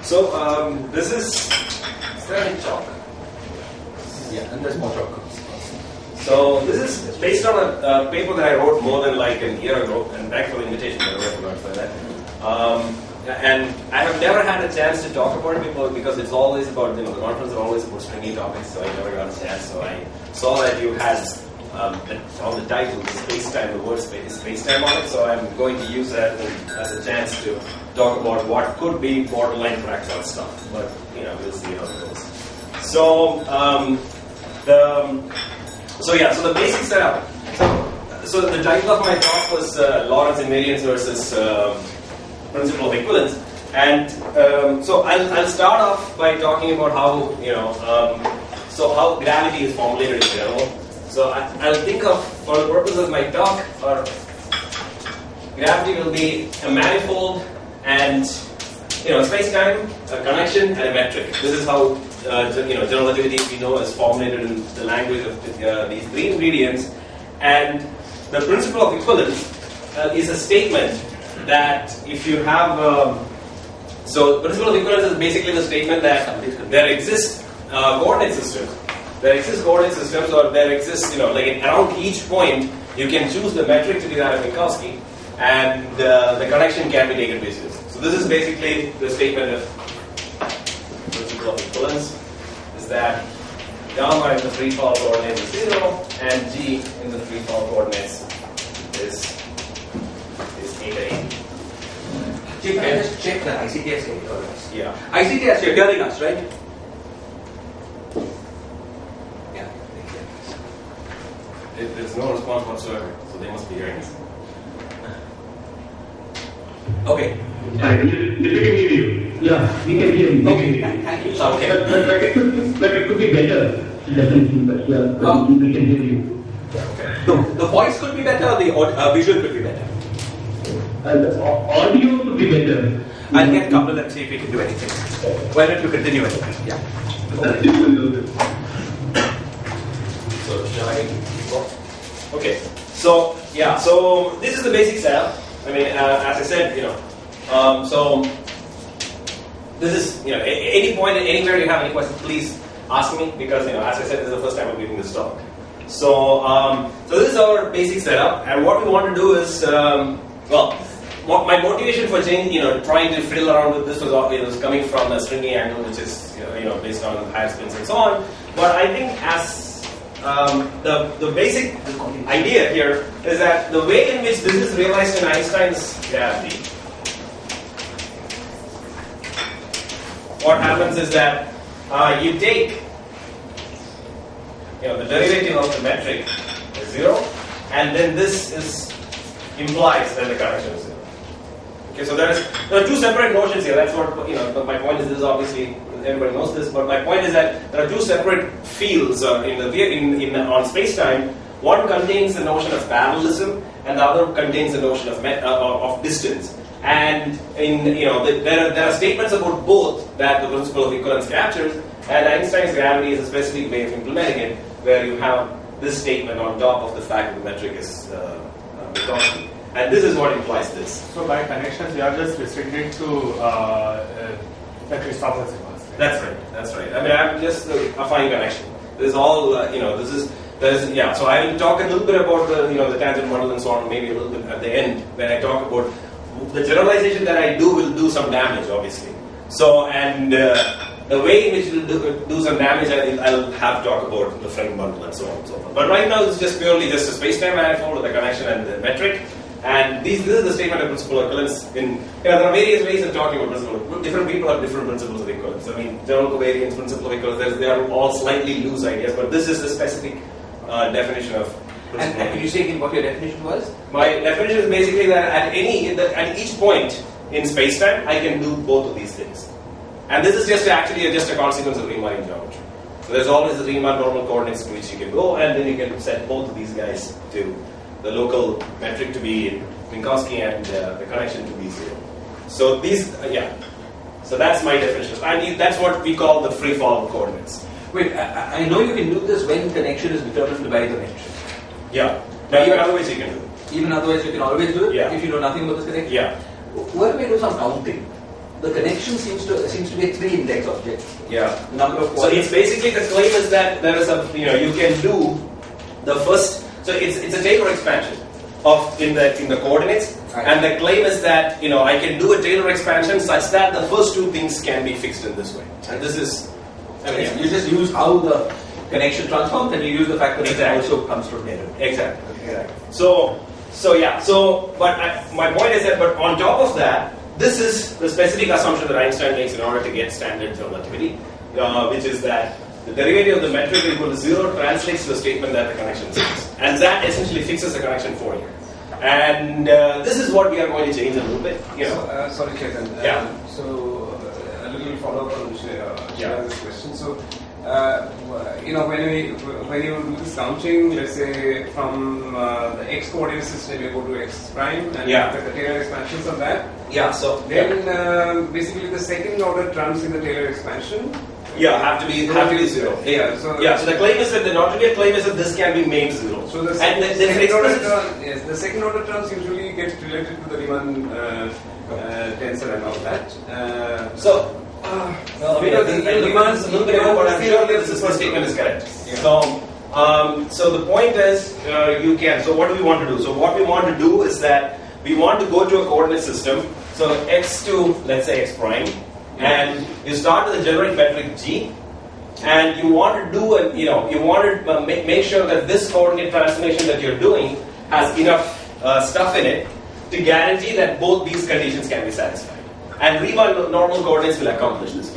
So this is very chalk. Yeah, and there's more chalk. So this is based on a paper that I wrote more than like a year ago, and thanks for the invitation, by the way, for that. And I have never had a chance to talk about it because it's always about, the conference are always about stringy topics, so I never got a chance. So I saw that you had on the title, the space-time, the word space-time on it, so I'm going to use that as a chance to talk about what could be borderline fractal stuff, but we'll see how it goes. So So the basic setup. So the title of my talk was Lorentz invariance versus principle of equivalence, and so I'll start off by talking about how how gravity is formulated in general. So I'll think of, for the purpose of my talk, or gravity will be a manifold and space-time, a connection, and a metric. This is how generalizations we know is formulated in the language of these three ingredients. And the principle of equivalence is a statement that if you have so the principle of equivalence is basically the statement that there exists coordinate systems. There exist coordinate systems, or there exists, like around each point, you can choose the metric to be that of Minkowski, and the connection can be taken basis. So this is basically the statement of principle of equivalence, is that gamma in the free fall coordinates is 0, and g in the free fall coordinates is eta. Can I just check the ICTS equivalence? Yeah. ICTS, you're hearing us, right? Yeah. There's no response whatsoever, so they must be hearing us. Okay. We can hear you. Yeah, we can hear you. Okay. Thank you. So, okay. But it could be better, definitely. But yeah, we can hear you. Okay. The voice could be better, the visual could be better. The audio could be better. I'll get Kapil and see if we can do anything. Why don't you continue anyway? Yeah. So shall I go? Okay. So yeah. So this is the basic setup. I mean, as I said, so this is any point, anywhere you have any questions, please ask me, because as I said, this is the first time I'm giving this talk. So so this is our basic setup, and what we want to do is what my motivation for trying to fiddle around with this was coming from a stringy angle, which is based on higher spins and so on. But I think as the basic idea here is that the way in which this is realized in Einstein's gravity, what happens is that you take the derivative of the metric is 0, and then this implies that the connection is 0. Okay, so there are two separate notions here. That's what my point is. This is obviously everybody knows this, but my point is that there are two separate fields on space-time. One contains the notion of parallelism, and the other contains the notion of distance. And there are statements about both that the principle of equivalence captures, and Einstein's gravity is a specific way of implementing it, where you have this statement on top of the fact that the metric is Minkowski. And this is what implies this. So by connections, we are just restricted to the Christopher symbols. Right? That's right. I mean, I'm just a fine connection. This is all. So I will talk a little bit about the tangent model and so on. Maybe a little bit at the end when I talk about the generalization that I do will do some damage, obviously. So and the way in which it will do some damage, I'll have to talk about the frame bundle and so on and so forth. But right now, it's just purely just a space-time manifold with the connection and the metric. And this is the statement of principle of equivalence. There are various ways of talking about principle of equivalence. Different people have different principles of equivalence. I mean, general covariance, principle of equivalence, they are all slightly loose ideas, but this is the specific definition of principle. And can you say again what your definition was? My definition is basically that at each point in space-time, I can do both of these things. And this is just a consequence of Riemannian geometry. So there's always the Riemann normal coordinates to which you can go, and then you can set both of these guys to the local metric to be Minkowski and the connection to be 0. So these, So that's my definition. And that's what we call the free fall coordinates. Wait, I know you can do this when connection is determined by the metric. Yeah. But even otherwise you can do it. Even otherwise you can always do it? Yeah. If you know nothing about this connection? Yeah. What if we do some counting? the connection seems to be a 3-index object. Yeah. Number of So it's basically the claim is that there is a you can do the first. So it's a Taylor expansion of in the coordinates, right. And the claim is that I can do a Taylor expansion such that the first two things can be fixed in this way. And this is you just use how the connection transforms, and you use the fact that Exactly. it also comes from derivative. Exactly. So yeah. But my point is that, but on top of that, this is the specific assumption that Einstein makes in order to get standard relativity, which is that the derivative of the metric equal to 0 translates to a statement that the connection is fixed, and that essentially fixes the connection for you. And this is what we are going to change a little bit. Sorry, Chethan. Yeah. So a little follow-up on Yeah. this question. So when you do this counting, let's say from the x coordinate system, you go to x prime, and Yeah. the Taylor expansions of that. Yeah. So Then basically the second order terms in the Taylor expansion. have to be 0. Yeah. So So the claim is that the not-trivial claim is that this can be made 0. So the and second order term, yes, the second order terms usually get related to the Riemann tensor and all that. Well, I mean, Riemann a little bit more, but I'm sure that this statement is correct. Yeah. So the point is, you can. So what do we want to do? So what we want to do is that we want to go to a coordinate system. So x to, let's say, x prime, and you start with a generic metric g, and you want to do you want to make sure that this coordinate transformation that you're doing has enough stuff in it to guarantee that both these conditions can be satisfied. And Riemann normal coordinates will accomplish this.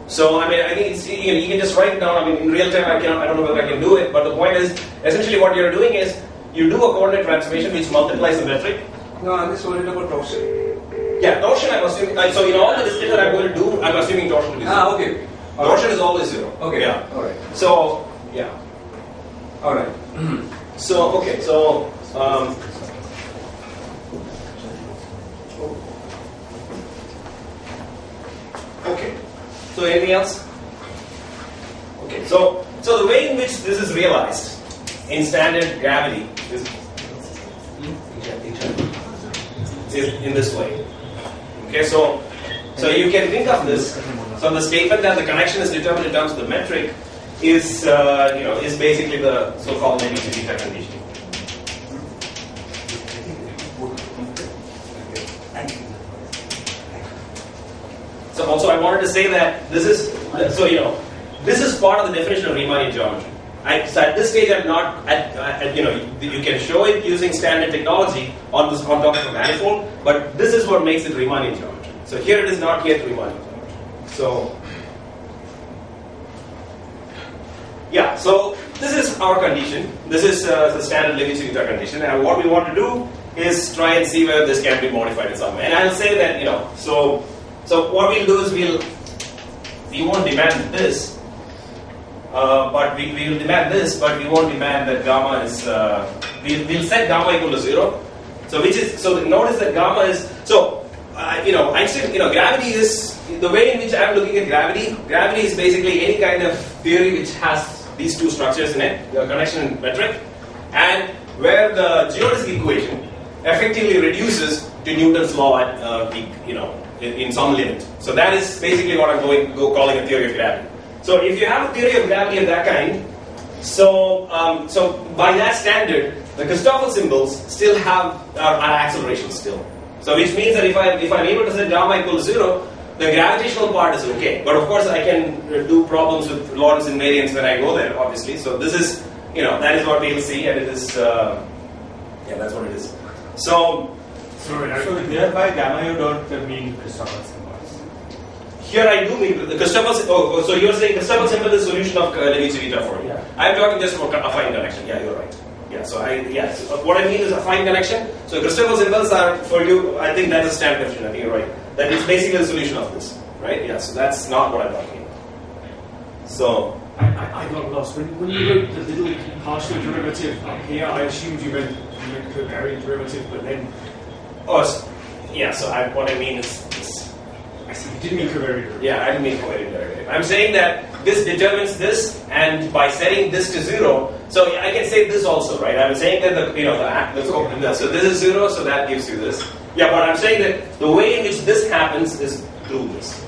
So I mean, I think it's, you can just write it down. I mean, in real time, I don't know whether I can do it, but the point is, essentially, what you're doing is you do a coordinate transformation which multiplies the metric. No, I'm just worried about torsion. Yeah, torsion. I'm assuming. So in all the discussion that I'm going to do, I'm assuming torsion to be 0. Okay. Torsion is always 0. Okay. Yeah. All right. So yeah. All right. So okay. So. Okay. So anything else? Okay. So the way in which this is realized in standard gravity is in this way. Okay. So you can think of this. So the statement that the connection is determined in terms of the metric is is basically the so-called negative beta condition. So also I wanted to say that this is this is part of the definition of Riemannian geometry. So at this stage I'm not you can show it using standard technology on top of a manifold, but this is what makes it Riemannian geometry. So here it is not yet Riemannian geometry. So yeah, so this is our condition. This is the standard Levi-Civita condition, and what we want to do is try and see whether this can be modified in some way. And I'll say that so what we'll do is we won't demand this, but we will demand this, but we won't demand that gamma is. We'll set gamma equal to 0. So notice that gamma is Einstein. Gravity is the way in which I'm looking at gravity. Gravity is basically any kind of theory which has these two structures in it, the connection and metric, and where the geodesic equation effectively reduces to Newton's law at in some limit. So that is basically what I'm calling a theory of gravity. So if you have a theory of gravity of that kind, so by that standard, the Christoffel symbols still have are acceleration still. So which means that if I'm able to set gamma equal to 0, the gravitational part is okay. But of course I can do problems with Lorentz invariance when I go there, obviously. So this is that is what we'll see, and it is that's what it is. So here by gamma you don't mean Christoffel symbols. Here I do mean the Christoffel. So you're saying Christoffel symbol is the solution of Levi-Civita for you. Yeah. I'm talking just about affine connection. Yeah, you're right. Yeah. So what I mean is affine connection. So Christoffel symbols are for you. I think that is standard definition. I think you're right. That is basically the solution of this, right? Yeah. So that's not what I'm talking about. So I got lost when you wrote the little partial derivative up here. I assumed you meant covariant derivative, but then. So what I mean is. I see. You didn't mean covariant derivative. Yeah, I didn't mean covariant derivative. I'm saying that this determines this, and by setting this to 0, so I can say this also, right? I'm saying that so this is 0, so that gives you this, Yeah, but I'm saying that the way in which this happens is through this.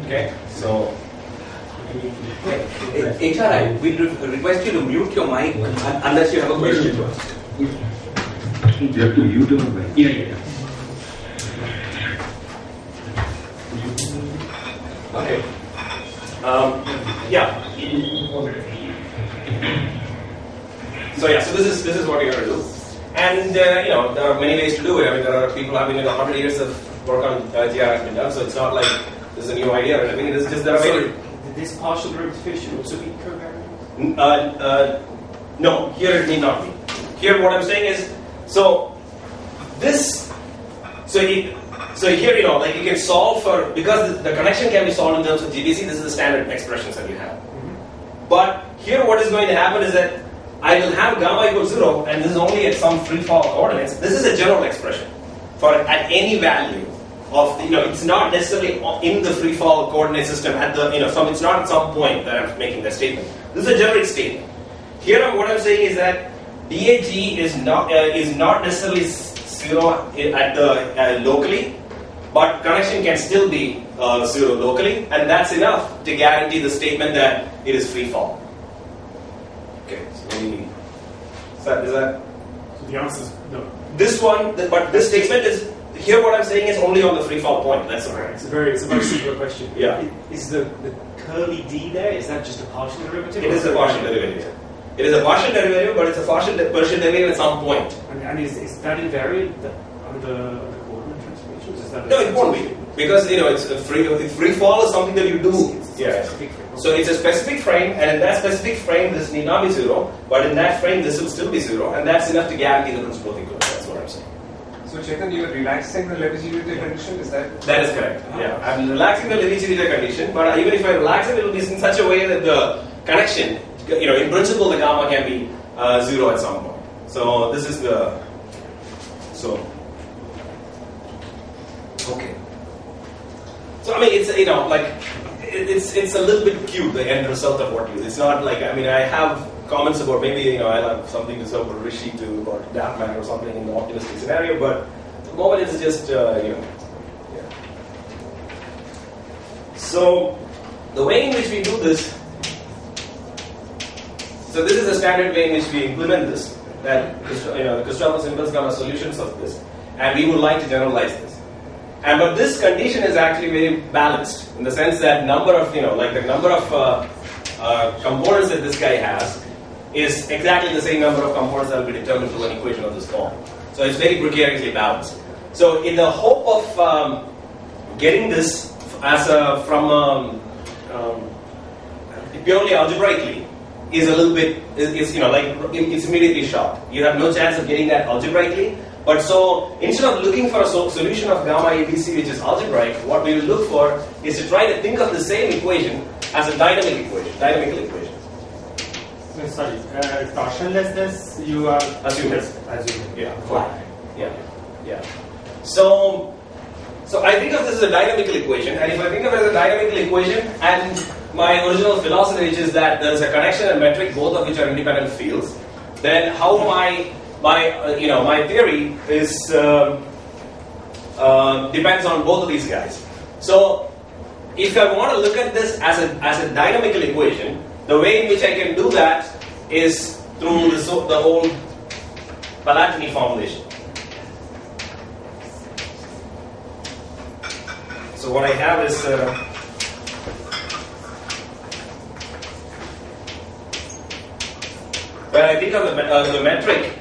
Okay, so. HRI, we request you to mute your mic unless you have a question to ask. You have to mute your mic. Yeah. Okay. Yeah. So this is what you're going to do, and there are many ways to do it. I mean, there are people having 100 years of work on GR has been done, so it's not like this is a new idea or anything. It is just there are this partial derivative should also be covariant? No, here it need not be. Here what I'm saying is, so here, like you can solve for, because the connection can be solved in terms of GBC, this is the standard expressions that you have. But here what is going to happen is that I will have gamma equals 0, and this is only at some free fall coordinates. This is a general expression for at any value of, it's not necessarily in the free fall coordinate system at the, it's not at some point that I'm making that statement. This is a generic statement. Here what I'm saying is that DAG is not necessarily 0 at the locally, but connection can still be 0 locally, and that's enough to guarantee the statement that it is free fall. Okay, so maybe is that So the answer is no. this one, but this statement is here. What I'm saying is only on the free fall point. That's all right. It's a very simple question. Yeah. Is the curly d there? Is that just a partial derivative? It is a partial derivative. It is a partial derivative, but it's a partial derivative at some point. And is that invariant under coordinate transformations? Is that No, it won't be, because it's a free fall is something that you do. Yeah. So it's a specific frame, and in that specific frame, this need not be 0, but in that frame, this will still be 0, and that's enough to guarantee the principal of equivalence. That's what I'm saying. So Chethan, you are relaxing the Levi-Civita condition, is that? That is correct. Yeah, I'm relaxing the Levi-Civita condition, but even if I relax it, it will be in such a way that the connection, in principle, the gamma can be 0 at some point. So this is the okay. So I mean, it's it's a little bit cute, the end result of what you do. It's not like, I mean, I have comments about maybe I'll have something to say about Rishi or Darkman or something in the optimistic scenario, but at the moment it's just yeah. So the way in which we do this, so this is the standard way in which we implement this. That the Krishnan symbols come as solutions of this, and we would like to generalize this. But this condition is actually very balanced in the sense that number of the number of components that this guy has is exactly the same number of components that will be determined through an equation of this form. So it's very precariously balanced. So in the hope of getting this as from purely algebraically is a little bit it's immediately short. You have no chance of getting that algebraically. But so instead of looking for a solution of gamma ABC which is algebraic, what we will look for is to try to think of the same equation as a dynamical equation. No, sorry, torsionlessness you are assuming. Yeah. Fine. Yeah. So I think of this as a dynamical equation, and if I think of it as a dynamical equation, and my original philosophy, which is that there is a connection and metric, both of which are independent fields, then how my theory is depends on both of these guys. So if I want to look at this as a dynamical equation, the way in which I can do that is through the whole Palatini formulation. So what I have is when I think of the metric,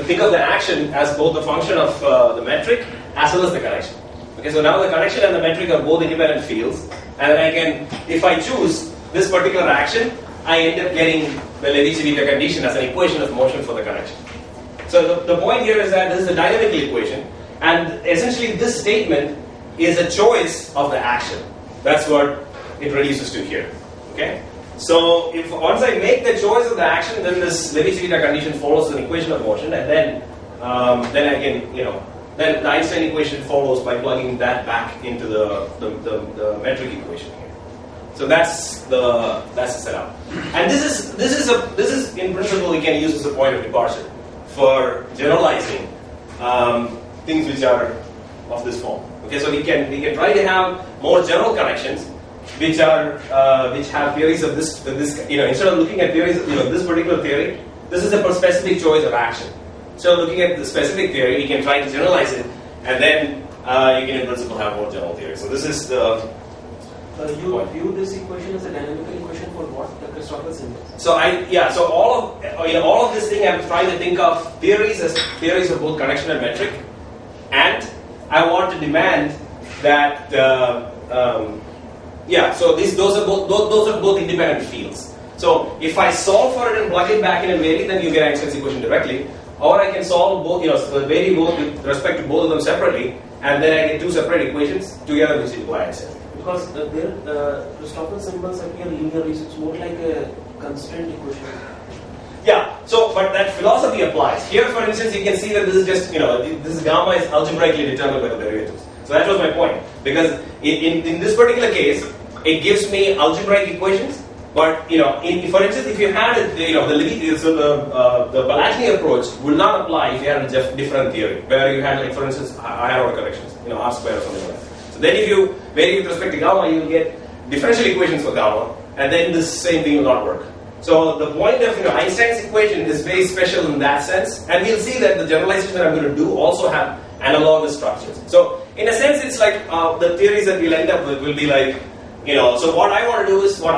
think of the action as both the function of the metric as well as the connection. Okay, so now the connection and the metric are both independent fields, and I can, if I choose this particular action, I end up getting the Levi-Civita condition as an equation of motion for the connection. So the point here is that this is a dynamical equation, and essentially this statement is a choice of the action. That's what it reduces to here. Okay. So if once I make the choice of the action, then this Levi-Civita condition follows an equation of motion, and then I can, then the Einstein equation follows by plugging that back into the metric equation here. So that's the setup. And this is in principle we can use as a point of departure for generalizing things which are of this form. Okay, so we can try to have more general connections which have theories of this instead of looking at theories this particular theory, this is a specific choice of action. So looking at the specific theory, we can try to generalize it, and then you can in principle have more general theory. So this is the you view this equation as a dynamical equation for what the Christoffel symbol. So so all of this thing I'm trying to think of theories as theories of both connection and metric, and I want to demand that so those are both independent fields. So if I solve for it and plug it back in and vary, then you get Einstein's equation directly, or I can solve both vary both with respect to both of them separately, and then I get two separate equations together which imply Einstein. Because the Christoffel symbols appear linearly, so it's more like a constraint equation. Yeah, so but that philosophy applies. Here, for instance, you can see that this is just, this gamma is algebraically determined by the derivatives. So that was my point. Because in this particular case, it gives me algebraic equations, but, for instance, if you had, the Balachny approach would not apply if you had a different theory, where you had, like, for instance, higher order corrections, R square or something like that. So then if you vary with respect to gamma, you will get differential equations for gamma, and then this same thing will not work. So the point of Einstein's equation is very special in that sense, and we'll see that the generalization that I'm going to do also have analogous structures. So in a sense, it's like the theories that we'll end up with will be like, so what I want to do is so what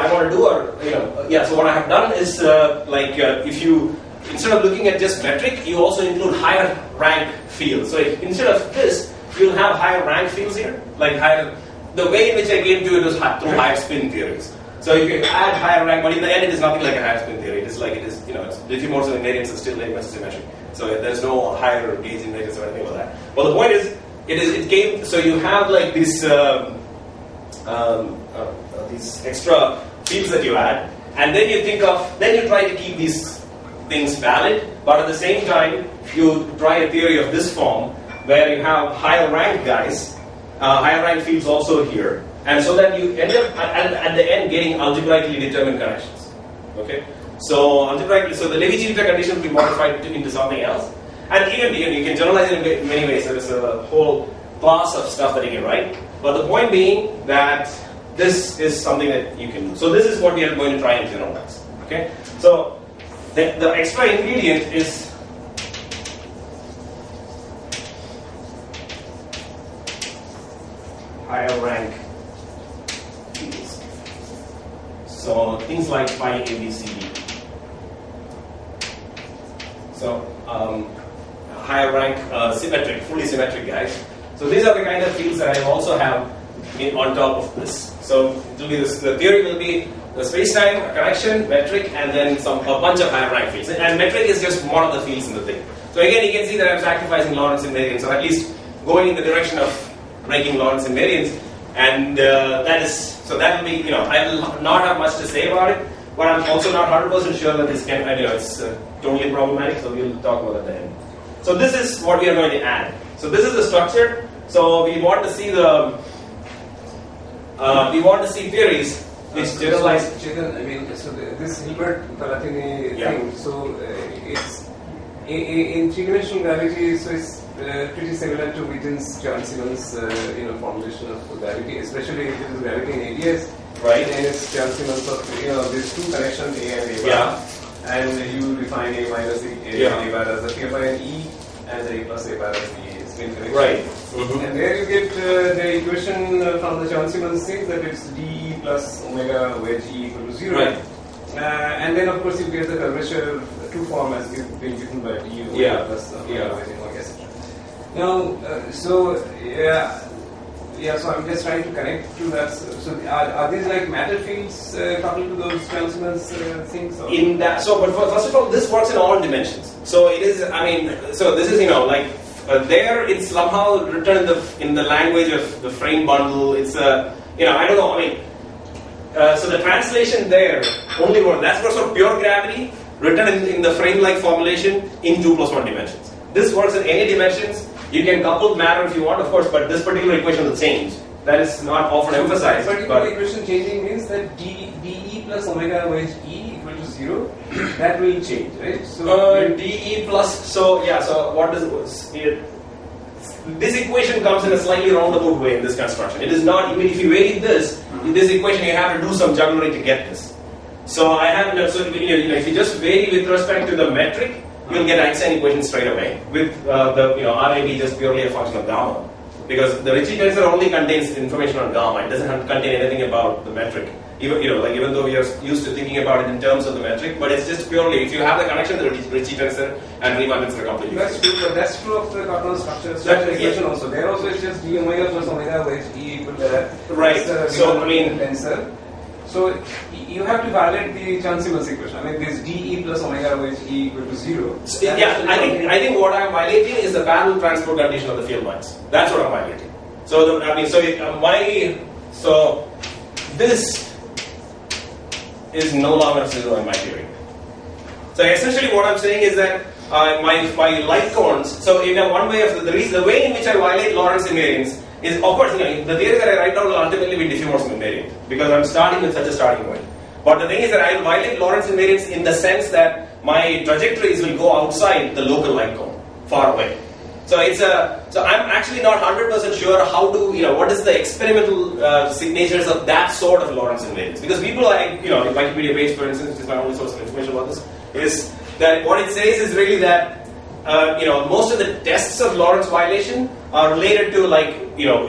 I have done is if you instead of looking at just metric, you also include higher rank fields. So instead of this, you'll have higher rank fields here, like higher. The way in which I came to it was through higher spin theories. So if you add higher rank, but in the end it is nothing like a higher spin theory. It is like it's diffeomorphism invariance is still very much symmetric. So there's no higher gauge invariance or anything like that. Well, the point is, it came. So you have like these extra fields that you add, and then you try to keep these things valid, but at the same time you try a theory of this form where you have higher rank guys, higher rank fields also here. And so that you end up at the end getting algebraically determined connections. Okay, so the Levi-Civita condition will be modified into something else, and even you can generalize it in many ways. There is a whole class of stuff that you can write. But the point being that this is something that you can do. So this is what we are going to try and generalize. Okay, so the extra ingredient is higher rank. So things like phi ABCD. So higher rank symmetric, fully symmetric guys. So these are the kind of fields that I also have on top of this. So it will be this. The theory will be the space-time, connection, metric, and then a bunch of higher rank fields. And metric is just one of the fields in the thing. So again, you can see that I'm sacrificing Lorentz invariance, or at least going in the direction of breaking Lorentz invariance. And that will be, I will not have much to say about it, but I'm also not 100% sure that this can, it's totally problematic, so we'll talk about it at the end. So this is what we are going to add. So this is the structure. So we want to see theories which generalize. Chethan, so this Hilbert-Balachny thing, so it's in three-dimensional gravity, so it's pretty similar to Witten's Chern-Simons formulation of gravity, especially if it is gravity in ADS. Right. Then it's Chern-Simons of there's two connections A and A bar, and you define A minus A bar as the K bar and E, and the A plus A bar as the spin connection. Right. Mm-hmm. And there you get the equation from the Chern-Simons thing that it's dE plus omega wedge E equal to 0. Right. And then of course you get the curvature two form as being given by dE plus omega wedge omega, etc. Now, so I'm just trying to connect to that. So are these like matter fields coupled to those Chern-Simons things? Or? In that, but first of all, this works in all dimensions. So it is. So this is there it's somehow written in the language of the frame bundle. It's I don't know. So the translation there only works. That's for pure gravity written in the frame-like formulation in 2 plus 1 dimensions. This works in any dimensions. You can couple matter if you want, of course, but this particular equation will change. That is not often emphasized. This particular equation changing means that dE plus omega wedge E equal to 0. That will change, right? So dE plus. So what does it? this equation comes in a slightly roundabout way in this construction. It is not, even if you vary this equation, you have to do some jugglery to get this. So I have, if you just vary with respect to the metric, you'll get Einstein equation straight away. With the RAB just purely a function of gamma. Because the Ricci tensor only contains information on gamma. It doesn't contain anything about the metric. Even though we are used to thinking about it in terms of the metric, but it's just purely, if you have the connection to the Ricci tensor and Riemann tensor completely. That's true, but that's true of the Cartman structure equation also. There also it's just d omega plus omega with e equal to right. So I mean tensor. So you have to validate the Chern-Simons equation. I mean, this dE plus omega with e equal to 0. So, yeah, I think what I'm violating is the parallel transport condition of the field lines. That's what I'm violating. So this is no longer 0 in my theory. So essentially what I'm saying is that my light cones, so in one way of the way in which I violate Lorentz invariance is, of course, the theory that I write down will ultimately be diffeomorphism invariant because I'm starting with such a starting point. But the thing is that I will violate Lorentz invariance in the sense that my trajectories will go outside the local light cone, far away. So I'm actually not 100% sure how to, what is the experimental signatures of that sort of Lorentz invariance. Because people like, the Wikipedia page, for instance, which is my only source of information about this, is that what it says is really that, most of the tests of Lorentz violation are related to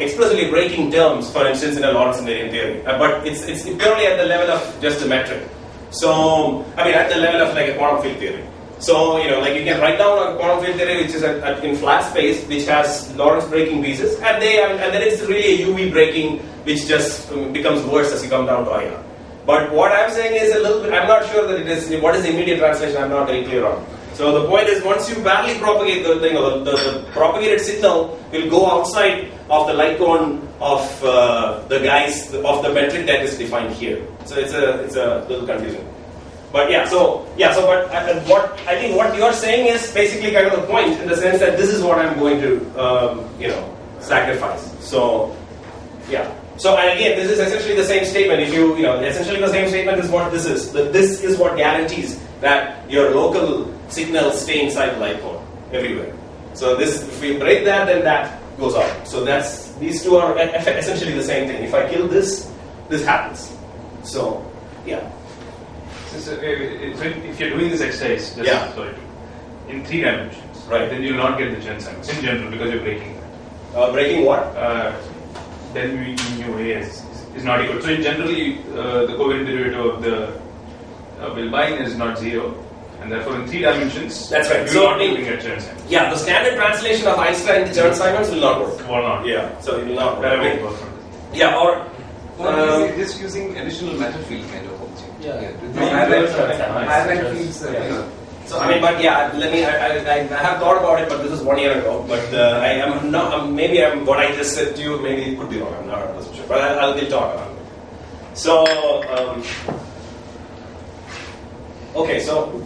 explicitly breaking terms, for instance, in a Lorentz invariant theory. But it's purely at the level of just a metric. So, at the level of like a quantum field theory. So, you can write down a quantum field theory which is in flat space, which has Lorentz breaking pieces, and then it's really a UV breaking, which just becomes worse as you come down to IR. But what I'm saying is a little bit, I'm not sure that it is, what is the immediate translation, I'm not very clear on. So the point is, once you badly propagate the propagated signal will go outside of the light cone of the metric that is defined here. So it's a little confusing. But what I think what you are saying is basically kind of the point in the sense that this is what I'm going to sacrifice. So yeah. So and again, this is essentially the same statement. If essentially the same statement is what this is. That this is what guarantees that your local signals stay inside the light cone everywhere. So if we break that, then that goes out. So these two are essentially the same thing. If I kill this happens. So yeah. So if you're doing this exercise, in 3 dimensions, right? Then you'll not get the Chern-Simons in general because you're breaking that. Breaking what? Then mu A is not equal. So in generally, the covariant derivative of the Wilbine is not 0, and therefore in 3 dimensions, that's right. You're not looking at Chern-Simons. Yeah, the standard translation of Einstein to Chern-Simons will not work. Will not. Yeah, so it will not work. Yeah, or just using additional matter field kind of object. Yeah. Highlight fields. So but yeah, I have thought about it, but this is 1 year ago. But I am not. Maybe what I just said to you, maybe it could be wrong. I'm not 100% sure, but I'll talk about it. So okay, so.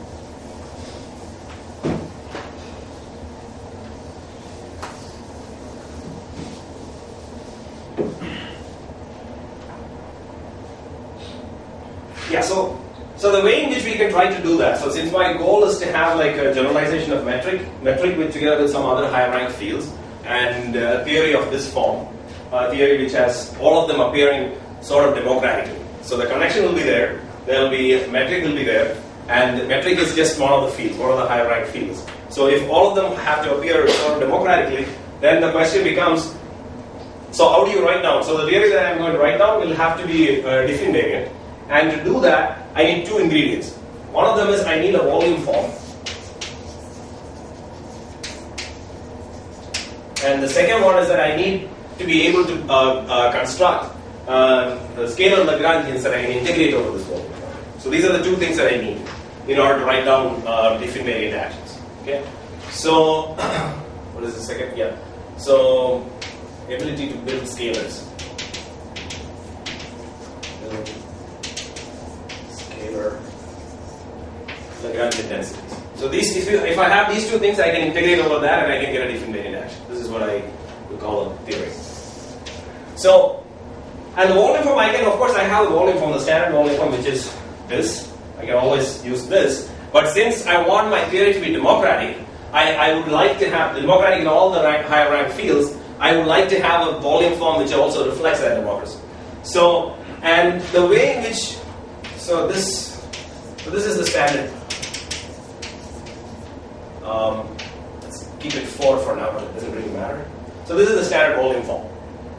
Yeah, so the way in which we can try to do that, so since my goal is to have like a generalization of metric with together with some other higher rank fields, and a theory of this form, a theory which has all of them appearing sort of democratically. So the connection will be there, metric will be there, and metric is just one of the fields, one of the higher rank fields. So if all of them have to appear sort of democratically, then the question becomes, so how do you write down? So the theory that I'm going to write down will have to be diff invariant. And to do that, I need 2 ingredients. One of them is I need a volume form. And the second one is that I need to be able to construct the scalar Lagrangians that I can integrate over this volume form. So these are the 2 things that I need in order to write down diff invariant actions. Okay. So what is the second? Yeah. So ability to build scalars. Lagrangian densities. So if I have these 2 things, I can integrate over that and I can get a diff invariant action. This is what I would call a theory. So, and the volume form, I have the volume form, the standard volume form, which is this. I can always use this. But since I want my theory to be democratic, I would like to have the democratic in all the higher rank fields. I would like to have a volume form which also reflects that democracy. So, and the way in which, this is the standard. Let's keep it 4 for now, but it doesn't really matter. So this is the standard volume form.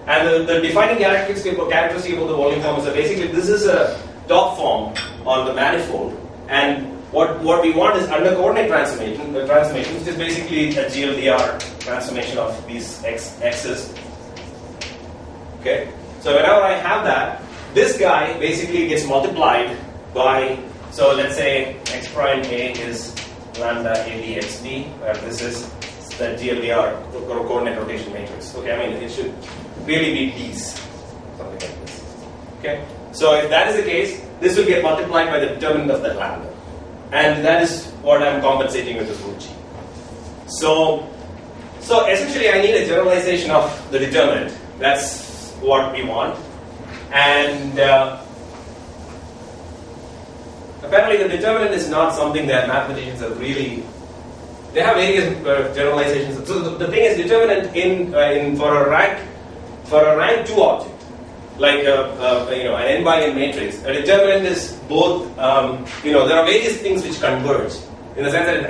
And the defining characteristic of the volume form is that basically this is a top form on the manifold, and what we want is under coordinate transformation, which is basically a GLDR transformation of these x's. Okay, so whenever I have that, this guy basically gets multiplied by, so let's say x prime a is lambda a dxd, where this is the GLDR coordinate rotation matrix. Okay, I mean it should really be these, something like this. Okay, so if that is the case, this will get multiplied by the determinant of that lambda. And that is what I'm compensating with this root G. So essentially I need a generalization of the determinant. That's what we want. And apparently the determinant is not something that mathematicians have really, they have various generalizations. So the thing is, determinant for a rank 2 object, like an n by n matrix, a determinant is both. There are various things which converge in the sense that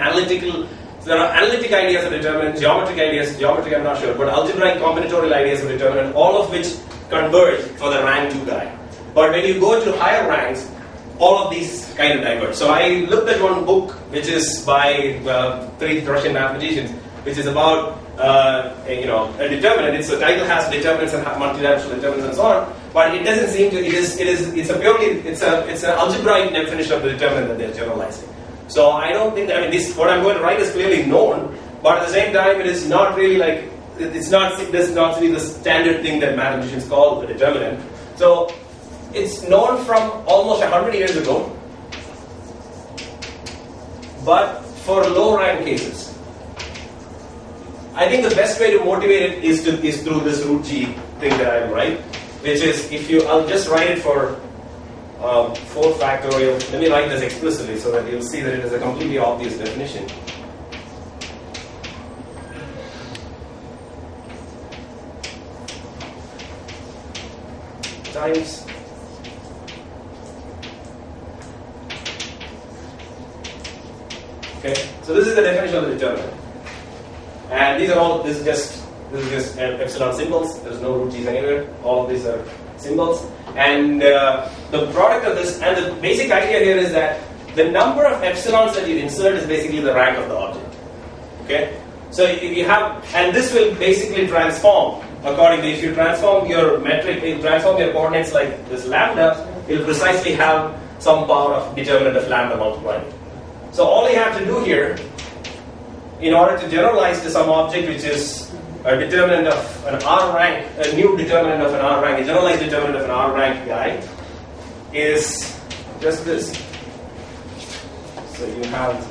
there are analytic ideas of determinant, geometry I'm not sure, but algebraic combinatorial ideas of determinant, all of which converge for the rank 2 guy. But when you go to higher ranks, all of these kind of diverge. So I looked at one book which is by 3 Russian mathematicians, which is about a determinant. The title has determinants and multidimensional determinants and so on, but it doesn't seem to. It's an algebraic definition of the determinant that they're generalizing. So I don't think that, what I'm going to write is clearly known, but at the same time it is not really like, this is not really the standard thing that mathematicians call a determinant. So it's known from almost 100 years ago, but for low rank cases. I think the best way to motivate it is through this root G thing that I write, which is I'll just write it for 4 factorial. Let me write this explicitly so that you'll see that it is a completely obvious definition. Times okay, so this is the definition of the determinant. And this is just epsilon symbols. There's no root G's anywhere. All of these are symbols. And the product of this, and the basic idea here is that the number of epsilons that you insert is basically the rank of the object. Okay? So you have, and this will basically transform accordingly. If you transform your metric, you transform your coordinates like this lambda, you'll precisely have some power of determinant of lambda multiplied. So all you have to do here, in order to generalize to some object which is a determinant of an R rank, a new determinant of an R rank, a generalized determinant of an R rank guy, is just this. So you have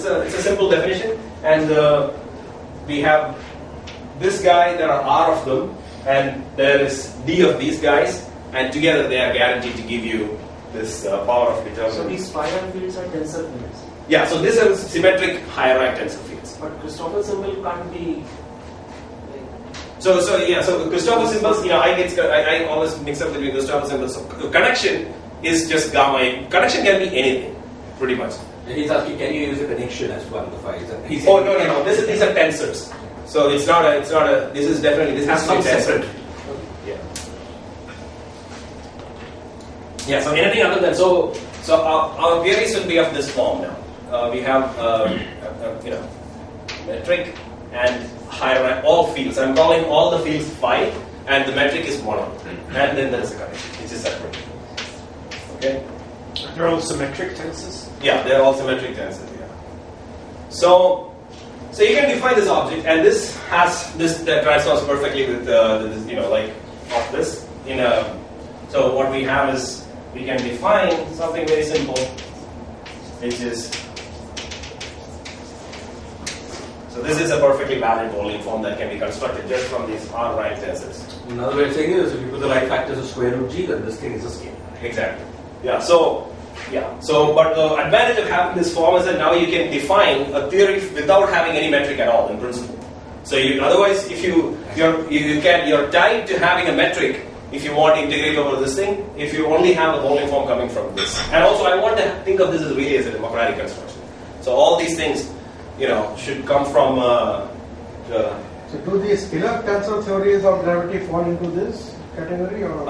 so it's a simple definition, and we have this guy. There are R of them, and there is D of these guys, and together they are guaranteed to give you this power of determinant. So these phi rank fields are tensor fields. Yeah, so these are symmetric higher rank tensor fields. But Christoffel symbol can't be. So Christoffel symbols. I always mix up between Christoffel symbols. So connection is just gamma. Connection can be anything, pretty much. And he's asking, can you use a connection as one of the phi? No. These are tensors. So it's not a. This is definitely. This has to be tensor. Yeah. Yeah. So anything other than so our theories will be of this form now. We have metric and higher rank all fields. I'm calling all the fields phi, and the metric is 1 of them. And then there is a connection, which is separate. Okay. They're all symmetric tensors? Yeah, they're all symmetric tensors, yeah. So you can define this object, and this has that transforms perfectly with this, like of this. So what we have is we can define something very simple, which is, so this is a perfectly valid volume form that can be constructed just from these R rank tensors. Another way of saying it is if you put the right factors of square root g, then this thing is a scalar. Exactly. Yeah. So but the advantage of having this form is that now you can define a theory without having any metric at all in principle. So otherwise, if you're tied to having a metric if you want to integrate over this thing, if you only have a volume form coming from this. And also, I want to think of this as really as a democratic construction. So all these things, should come from. So do the scalar tensor theories of gravity fall into this category, or?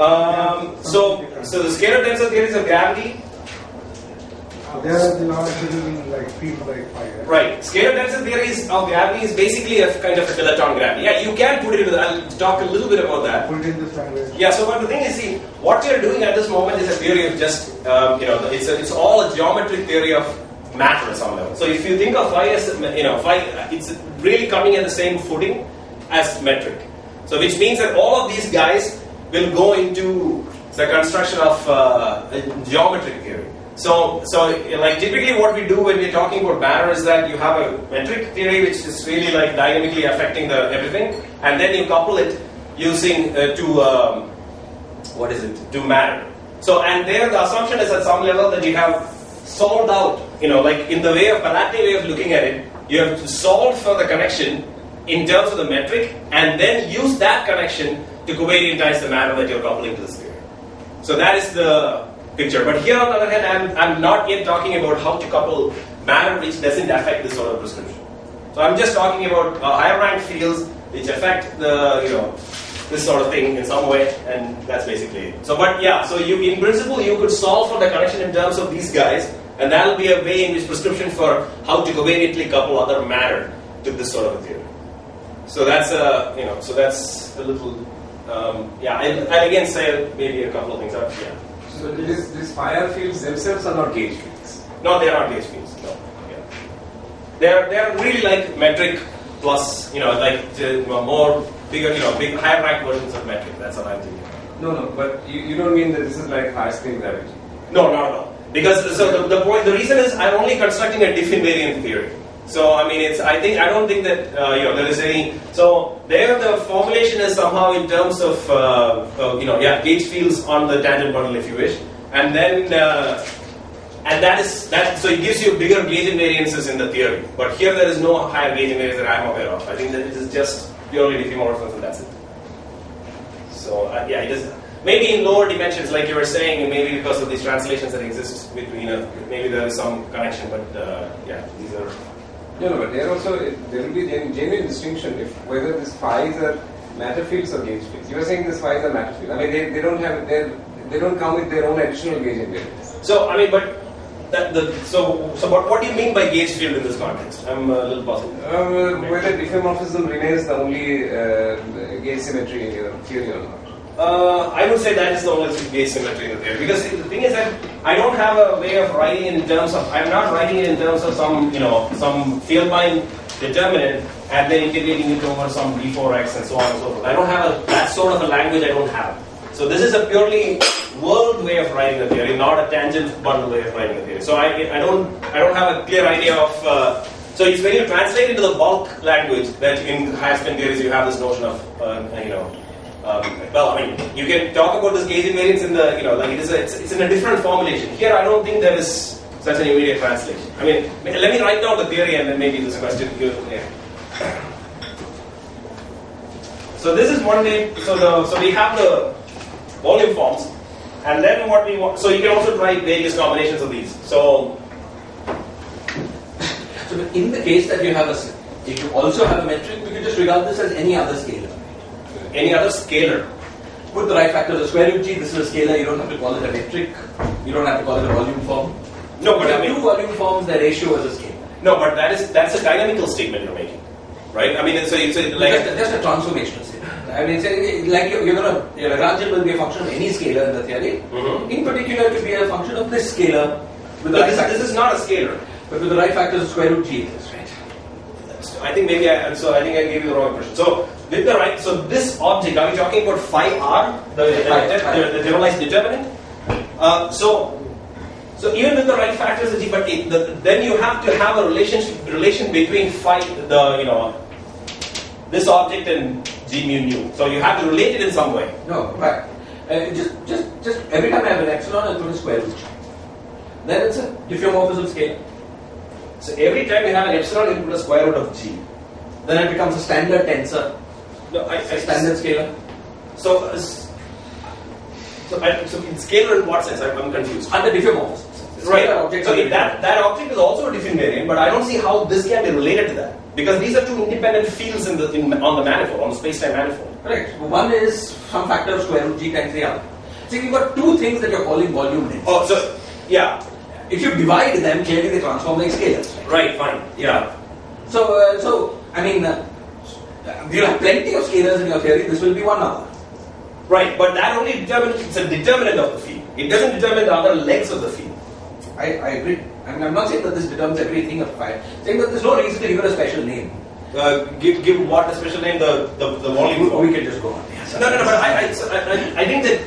So the scalar tensor theories of gravity. There are the non-existing like field like phi. Right. Scalar tensor theories of gravity is basically a kind of a dilettante gravity. Yeah, you can put it into that. I'll talk a little bit about that. Put it in this language. Yeah. So, but the thing is, see, what we are doing at this moment is a theory of just, it's all a geometric theory of matter at some level. So, if you think of phi as, phi, it's really coming at the same footing as metric. So, which means that all of these guys will go into the construction of a geometric theory. So like typically what we do when we're talking about matter is that you have a metric theory which is really like dynamically affecting the everything, and then you couple it using to matter. So and there the assumption is at some level that you have solved out, like in the way of Palatinate way of looking at it, you have to solve for the connection in terms of the metric, and then use that connection to covariantize the matter that you're coupling to this theory. So that is the picture. But here on the other hand, I'm not yet talking about how to couple matter which doesn't affect this sort of prescription. So I'm just talking about higher rank fields which affect the, this sort of thing in some way, and that's basically it. So, but yeah, so in principle, you could solve for the connection in terms of these guys, and that'll be a way in which prescription for how to covariantly couple other matter to this sort of a theory. So that's that's a little, I'll again say maybe a couple of things up. Yeah. So these phi fields themselves are not gauge fields. No, they are not gauge fields. No. Yeah. They're really like metric plus, more bigger, big higher rank versions of metric. That's what I'm thinking. No, but you don't mean that this is like higher spin gravity. No, not at all. Because the reason is I'm only constructing a diff invariant theory. So I don't think that there is any. So there the formulation is somehow in terms of gauge fields on the tangent bundle if you wish, and then so it gives you bigger gauge invariances in the theory. But here there is no higher gauge invariance that I'm aware of. I think that it is just purely diffeomorphism and that's it. So it is maybe in lower dimensions like you were saying, maybe because of these translations that exist between maybe there is some connection, but these are. No, but there will be genuine distinction if whether these phis are matter fields or gauge fields. You are saying these phis are matter fields. I mean, they don't come with their own additional gauge invariance. So what do you mean by gauge field in this context? I'm a little puzzled. Whether diffeomorphism remains the only gauge symmetry in your theory or not. I would say that is the only gauge symmetry in the theory, because the thing is that I don't have a way of writing it in terms of, I'm not writing it in terms of some Fieldline determinant and then integrating it over some d4x and so on and so forth. I don't have that sort of a language. I don't have. So this is a purely world way of writing the theory, not a tangent bundle way of writing the theory. So I don't have a clear idea of. So it's when you translate into the bulk language that in higher spin theories you have this notion of you can talk about this gauge invariance in the, it's in a different formulation. Here, I don't think there is such an immediate translation. Let me write down the theory and then maybe this question. So this is one way. So we have the volume forms, and then what we want. So you can also try various combinations of these. So in the case that you have if you also have a metric, we can just regard this as any other scalar. Any other scalar. Put the right factors of square root g, this is a scalar, you don't have to call it a metric, you don't have to call it a volume form. No, but two volume forms, their ratio is a scalar. No, but that's a dynamical statement you're making. Right? It's like just a transformational statement. It's like your Lagrangian will be a function of any scalar in the theory. Mm-hmm. In particular, it will be a function of this scalar. This is not a scalar. But with the right factors of square root g, it is, right? I think I gave you the wrong impression. So with the right, so this object, are we talking about phi r, the generalized determinant? So even with the right factors of G, but then you have to have a relation between phi, this object and G mu nu. So you have to relate it in some way. No, right. Just every time I have an epsilon, I'll put a square root. Then it's a diffeomorphism scalar. So every time you have an epsilon, you put a square root of G. Then it becomes a standard tensor. No, a standard scalar. So in scalar in what sense? I'm confused. Under diffeomorphism. Right. So that object is also a diffinvariant, but I don't see how this can be related to that, because these are two independent fields on the manifold, on the space-time manifold. Correct. One is some factor of square root G times the other. So you've got two things that you're calling volume densities. Oh, so yeah. If you divide them, clearly they transform like scalars. Right. Fine. Yeah. So I mean, you have plenty of scalars in your theory. This will be one other. Right, but that only determines, it's a determinant of the field. It doesn't determine the other legs of the field. I agree. I mean, I'm not saying that this determines everything of phi. Saying that there's no reason to give it a special name. Give what a special name? The volume. We can just go on. Yes. No. But I think that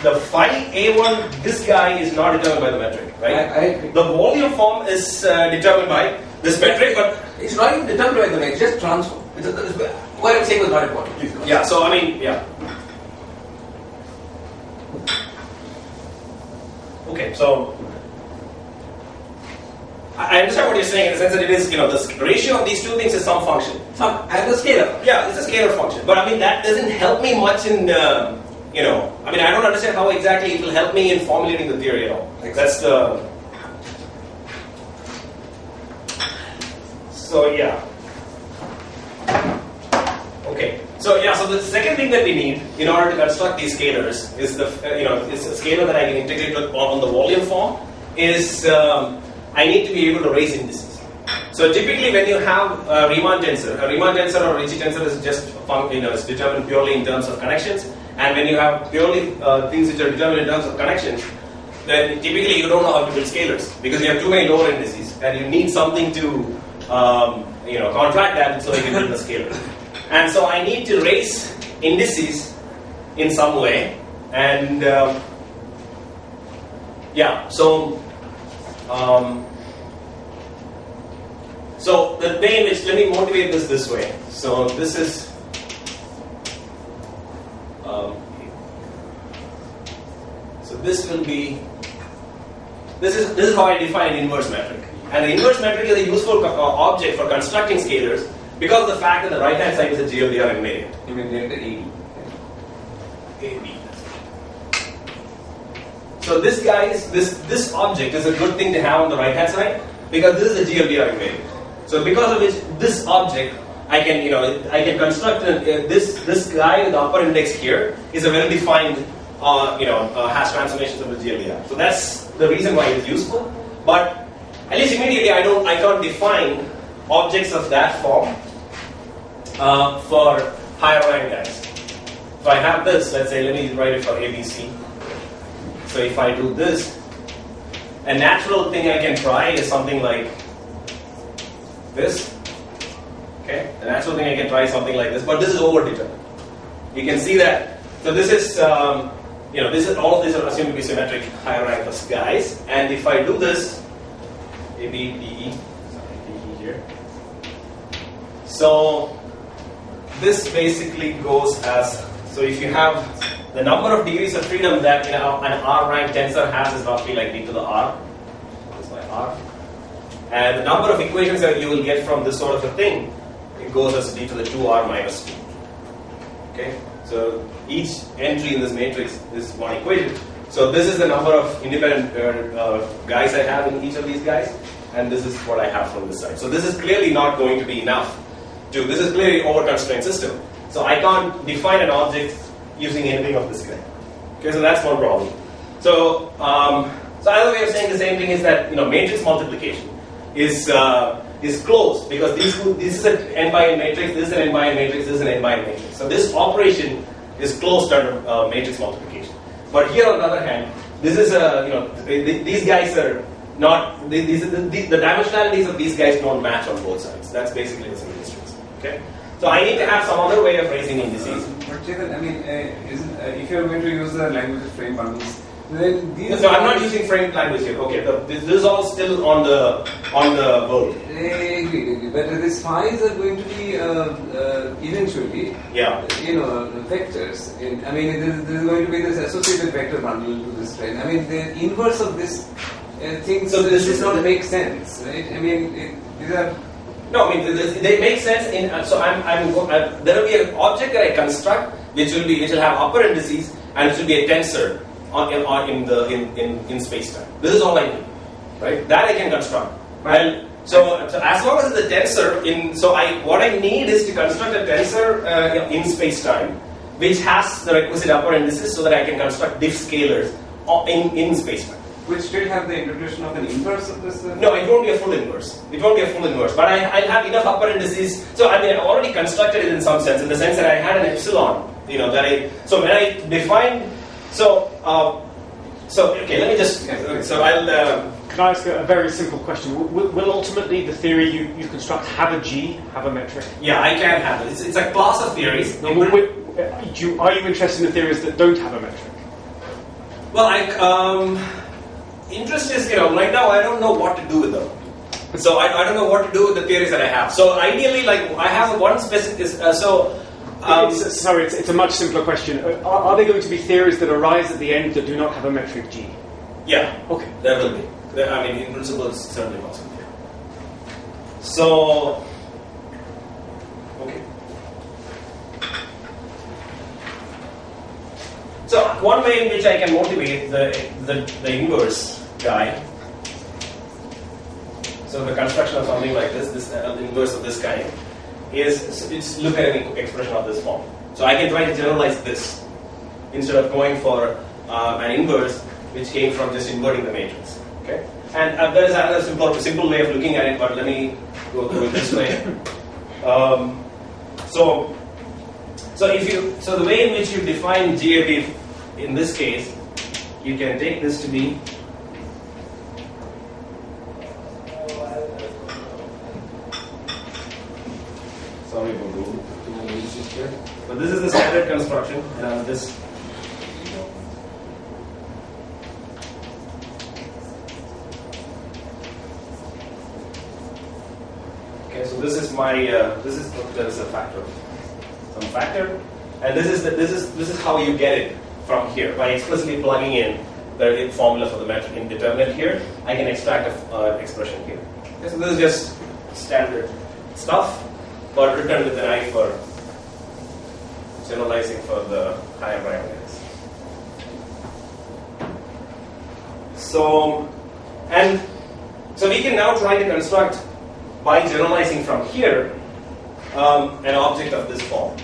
the phi A1, this guy is not determined by the metric, right? I agree. The volume form is determined by this metric, but it's not even determined by the metric. It's just transform. What I'm saying was not important. Please go. Yeah. So I mean, yeah. Okay. So I understand what you're saying in the sense that it is, the ratio of these two things is some function. And the scalar. Yeah, it's a scalar function. But I mean, that doesn't help me much in, I don't understand how exactly it will help me in formulating the theory at all. Like that's the. So, yeah. Okay. So the second thing that we need in order to construct these scalars is it's a scalar that I can integrate on the volume form is. I need to be able to raise indices. So typically when you have a Riemann tensor or Ricci tensor is just it's determined purely in terms of connections. And when you have purely things which are determined in terms of connections, then typically you don't know how to build scalars because you have too many lower indices and you need something to contract that so you can build a scalar. And so I need to raise indices in some way. And so the way in which, let me motivate this way. So this is this will be this is how I define an inverse metric. And the inverse metric is a useful object for constructing scalars because of the fact that the right hand side is a GLDR invariant. You mean the AD? AD. So this object is a good thing to have on the right hand side because this is a GLDR invariant. So because of which this object I can construct this guy with the upper index here is a well defined hash transformations of the GLDR. So that's the reason why it's useful. But at least immediately I can't define objects of that form for higher rank guys. So I have this, let's say, let me write it for ABC. So if I do this, a natural thing I can try is something like this. Okay, a natural thing I can try is something like this, but this is overdetermined. You can see that. So this is, all of these are assumed to be symmetric higher rank guys. And if I do this, A, B, D, E, sorry, D, E here. So this basically goes as, so if you have the number of degrees of freedom that an R rank tensor has is roughly like D to the R. This is my R. And the number of equations that you will get from this sort of a thing, it goes as D to the 2R minus 2. Okay? So each entry in this matrix is one equation. So this is the number of independent guys I have in each of these guys, and this is what I have from this side. So this is clearly not going to be enough. This is clearly an over-constrained system. So I can't define an object using anything of this kind. Okay, so that's one problem. So another way of saying the same thing is that matrix multiplication is closed because this is an n by n matrix, this is an n by n matrix, this is an n by n matrix. So this operation is closed under matrix multiplication. But here on the other hand, this is these guys are not the dimensionalities of these guys don't match on both sides. That's basically the same distance. Okay. So I need to have some other way of raising indices. But Chethan, I mean, if you're going to use the language of frame bundles, Then these So I'm not using framed language here. Okay, this is all still on the world. Agree. But these phi's are going to be eventually, vectors. I mean, there is going to be this associated vector bundle to this trend. I mean, the inverse of this thing. So this does not make sense, right? I mean, these are. No, I mean they make sense in. So there will be an object that I construct which will have upper indices and it will be a tensor in space time. This is all I need, right? That I can construct. Well, so as long as it's a tensor what I need is to construct a tensor in space time which has the requisite upper indices so that I can construct diff scalars in space time. Which still have the interpretation of an inverse of this? No, it won't be a full inverse. But I'll have enough upper indices. So I mean, I've already constructed it in some sense, in the sense that I had an epsilon. So when I define. Okay, let me just. So I'll. Can I ask a very simple question? Will ultimately the theory you construct have a G, have a metric? Yeah, I can have it. It's a class of theories. No, are you interested in theories that don't have a metric? Well, interest is, right now I don't know what to do with them. So I don't know what to do with the theories that I have. So ideally, I have one specific. It's a much simpler question. Are there going to be theories that arise at the end that do not have a metric G? Yeah. Okay. There will be. I mean, in principle, it's certainly possible. So, okay. So one way in which I can motivate the inverse guy. So the construction of something like this the inverse of this kind is look at an expression of this form. So I can try to generalize this instead of going for an inverse which came from just inverting the matrix. Okay, and there is another simple way of looking at it, but let me go through it this way. So the way in which you define GAP in this case, you can take this to be sorry for too many issues here, but this is the standard construction. Okay, so this is my there is a factor, some factor, and this is how you get it from here by explicitly plugging in the formula for the metric indeterminate here. I can extract an expression here. Okay, so this is just standard stuff, but written with an eye for generalizing for the higher parameters. So we can now try to construct, by generalizing from here, an object of this form.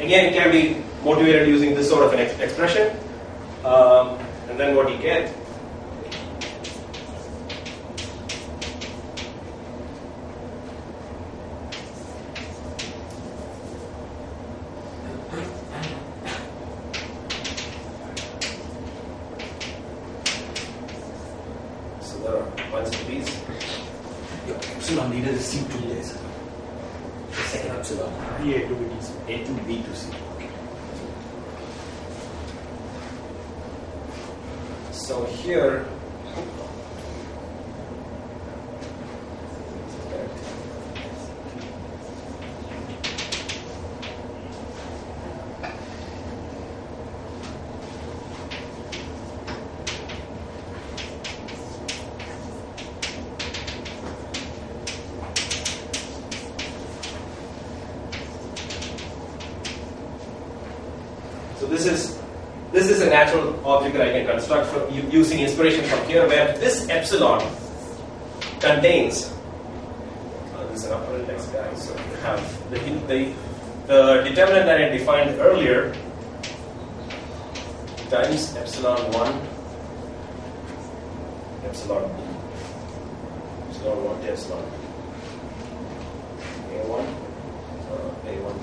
Again, it can be motivated using this sort of an expression, and then what you get epsilon needed is C2 days. The second epsilon. A to B to C. A to B to C. Okay. So here, this is a natural object that I can construct from using inspiration from here, where this epsilon contains. This is an upper index guy, so you have the determinant that I defined earlier times epsilon 1, epsilon b, epsilon 1 to epsilon a1, a1.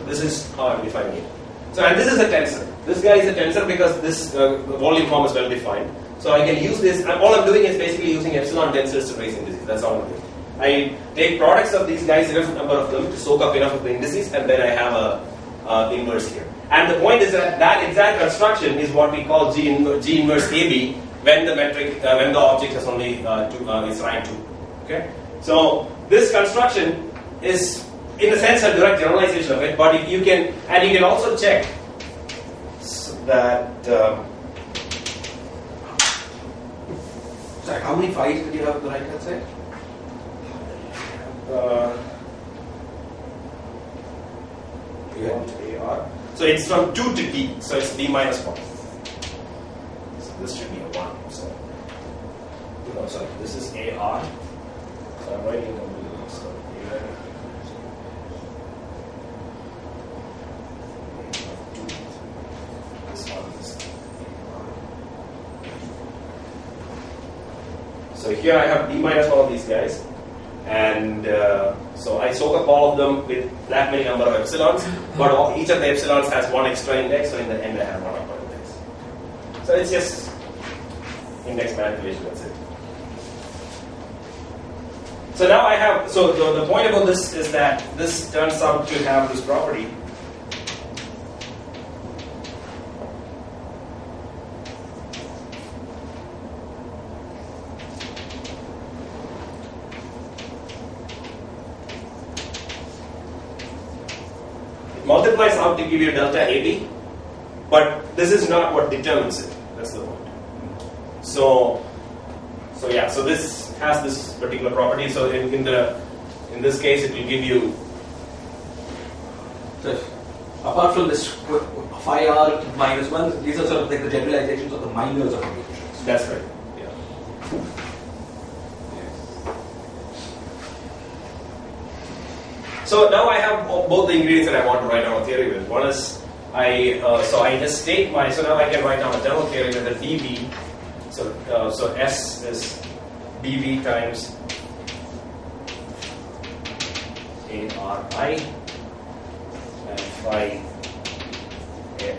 This is how I'm defining it. So, and this is a tensor. This guy is a tensor because this volume form is well defined. So I can use this. All I'm doing is basically using epsilon tensors to raise indices. That's all I'm doing. I take products of these guys, enough number of them to soak up enough of the indices, and then I have a inverse here. And the point is that that exact construction is what we call G inverse AB when the metric when the object has only is rank 2. Okay, so this construction is in a sense a direct generalization of it, but if you can also check that. Sorry, how many phi's did you have on the right hand side? AR. So it's from 2 to D, so it's D minus 1. So this should be a 1. So, sorry, this is AR. So I'm writing it on the so this one is AR. So here I have D minus 1 of these guys. And so I soak up all of them with that many number of epsilons, but each of the epsilons has one extra index, so in the end I have one upper index. So it's just index manipulation, that's it. So now I have, so the point about this is that this turns out to have this property. Multiplies out to give you delta AB, but this is not what determines it. That's the point. So this has this particular property. So in this case, it will give you. So apart from this phi r minus 1, these are sort of like the generalizations of the minors of equations. That's right. Yeah. So now I have both the ingredients that I want to write down a theory with. One is I just state my, so now I can write down a general theory with a dV. So S is dV times ARI and phi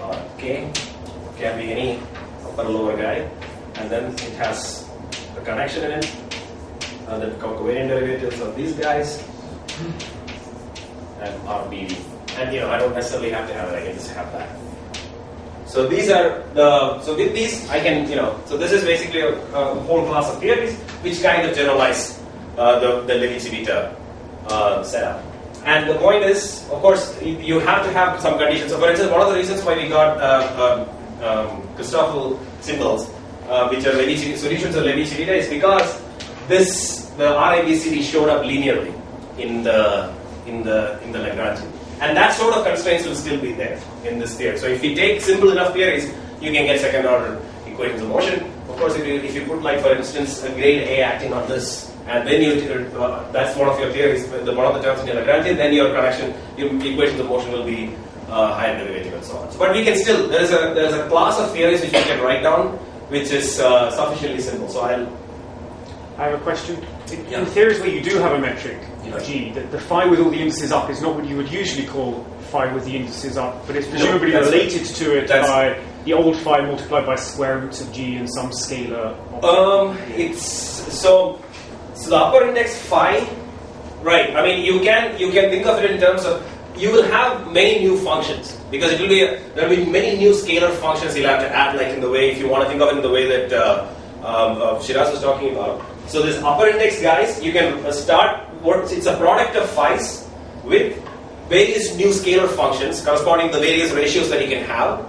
ARK can be any upper lower guy, and then it has a connection in it, and the covariant derivatives of these guys. And RBV. And I don't necessarily have to have it, I can just have that. So these are so with these I can, so this is basically a whole class of theories which kind of generalize the Levi-Civita setup. And the point is, of course, you have to have some conditions. So for instance, one of the reasons why we got Christoffel symbols, which are solutions of Levi-Civita, is because the RABCD showed up linearly in the Lagrangian, and that sort of constraints will still be there in this theory. So if you take simple enough theories, you can get second order equations of motion. Of course, if you put, like, for instance, a grade A acting on this, and then that's one of your theories, one of the terms in your Lagrangian, then your equations of motion will be higher derivative and so on. So, but we can still, there is a class of theories which we can write down, which is sufficiently simple. So I have a question. In theories where you do have a metric, G, the phi with all the indices up is not what you would usually call phi with the indices up, but it's presumably related to it by the old phi multiplied by square roots of G and some scalar. So the upper index phi, right? I mean, you can think of it in terms of you will have many new functions because there will be many new scalar functions you'll have to add, like in the way, if you want to think of it in the way that Shiraz was talking about. So this upper index guys, you can start. It's a product of phis with various new scalar functions corresponding to the various ratios that you can have,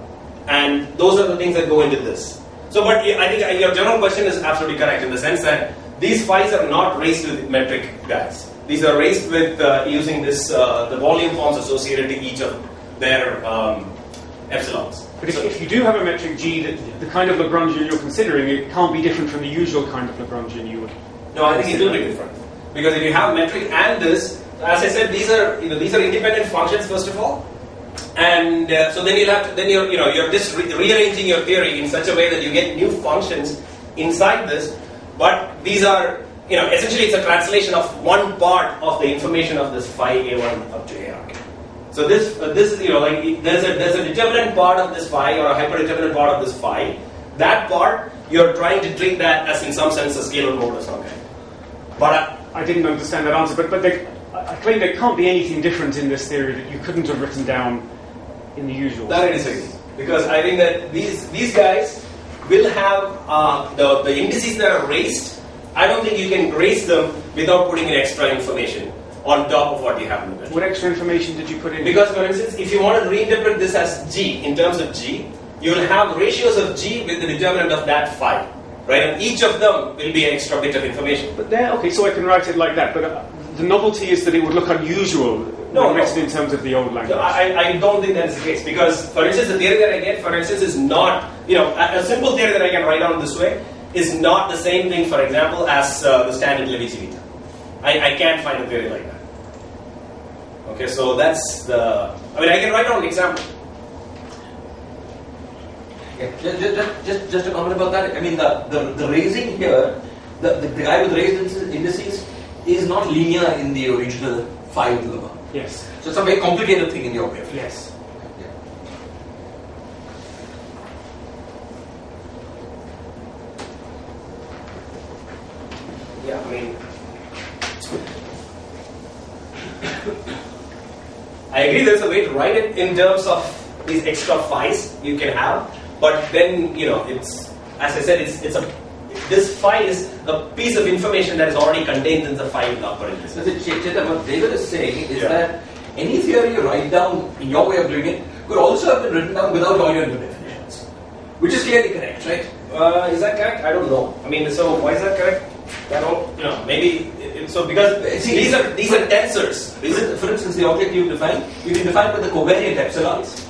and those are the things that go into this. So, but I think your general question is absolutely correct in the sense that these phis are not raised with metric guys. These are raised with using this the volume forms associated to each of their epsilons. But if you do have a metric G, the kind of Lagrangian you're considering, it can't be different from the usual kind of Lagrangian you would. No, I think it will be different. Because if you have metric and this, as I said, these are independent functions first of all, and so then you're just rearranging your theory in such a way that you get new functions inside this, but these are essentially it's a translation of one part of the information of this phi A1 up to ARK. So this is there's a determinant part of this phi or a hyperdeterminant part of this phi. That part you're trying to treat that as in some sense a scalar mode or some kind. But I didn't understand that answer, but I claim there can't be anything different in this theory that you couldn't have written down in the usual. That I disagree. Because I think that these guys will have the indices that are raised. I don't think you can raise them without putting in extra information on top of what you have in the metric. What extra information did you put in? Because, for instance, if you want to reinterpret this as G in terms of G, you'll have ratios of G with the determinant of that phi. Right? And each of them will be an extra bit of information. But there, okay, so I can write it like that, but the novelty is that it would look unusual when written in terms of the old language. No, I don't think that's the case. Because, for instance, the theory that I get, for instance, is not, a simple theory that I can write down this way is not the same thing, for example, as the standard relativity. I can't find a theory like that. Okay, so that's I can write down an example. Yeah, just a comment about that. I mean, the raising here, the guy with raised indices is not linear in the original phi dilemma. Yes. So it's a very complicated thing in your way. Yes. Yeah, I mean, I agree there's a way to write it in terms of these extra phi's you can have, but then, it's, as I said, this phi is a piece of information that is already contained in the phi in the upper indices. Chethan, what David is saying is that any theory you write down in your way of doing it could also have been written down without all your new definitions, which is clearly correct, right? Is that correct? I don't know. I mean, so why is that correct? I don't, maybe, so because these are tensors. For instance, the object you can define with the covariant epsilons,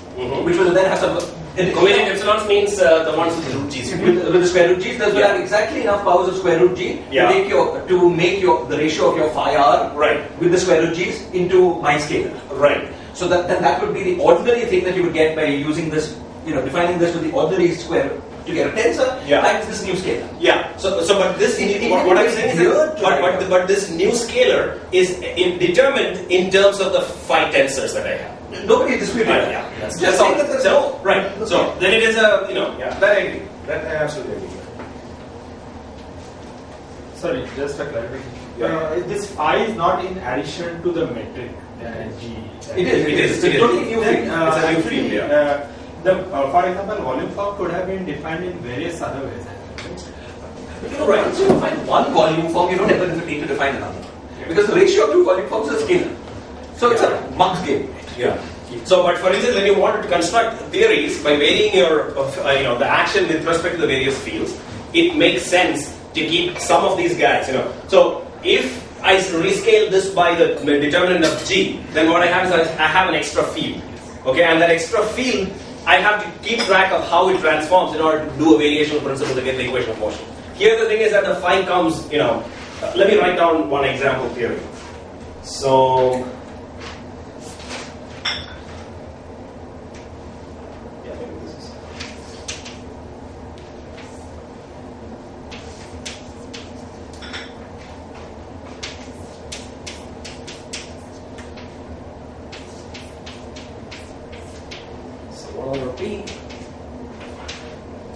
which will then have some... Covariant epsilons means the ones with the root g's. With the square root g's, those will have exactly enough powers of square root g to make the ratio of your phi r with the square root g's into my scalar. Right. So that would be the ordinary thing that you would get by using this, defining this with the ordinary square to get a tensor times this new scalar. Yeah. So but this what I'm saying is that, but this new scalar is determined in terms of the phi tensors that I have. Nobody disputed that. Yeah. Just saying that there's no right. So then it is that I agree. That I absolutely agree. Sorry, just a clarification. This phi is not in addition to the metric G. It is. It's a totally new thing. It's a new field. For example, volume form could have been defined in various other ways. Once you define one volume form, you don't ever need to define another. Because the ratio of two volume forms is a scalar. So it's a mug's game. Yeah. So, but for instance, when you wanted to construct theories by varying your, the action with respect to the various fields, it makes sense to keep some of these guys, So, if I rescale this by the determinant of G, then what I have is I have an extra field. Okay, and that extra field, I have to keep track of how it transforms in order to do a variational principle to get the equation of motion. Here the thing is that the phi comes, let me write down one example theory. So, P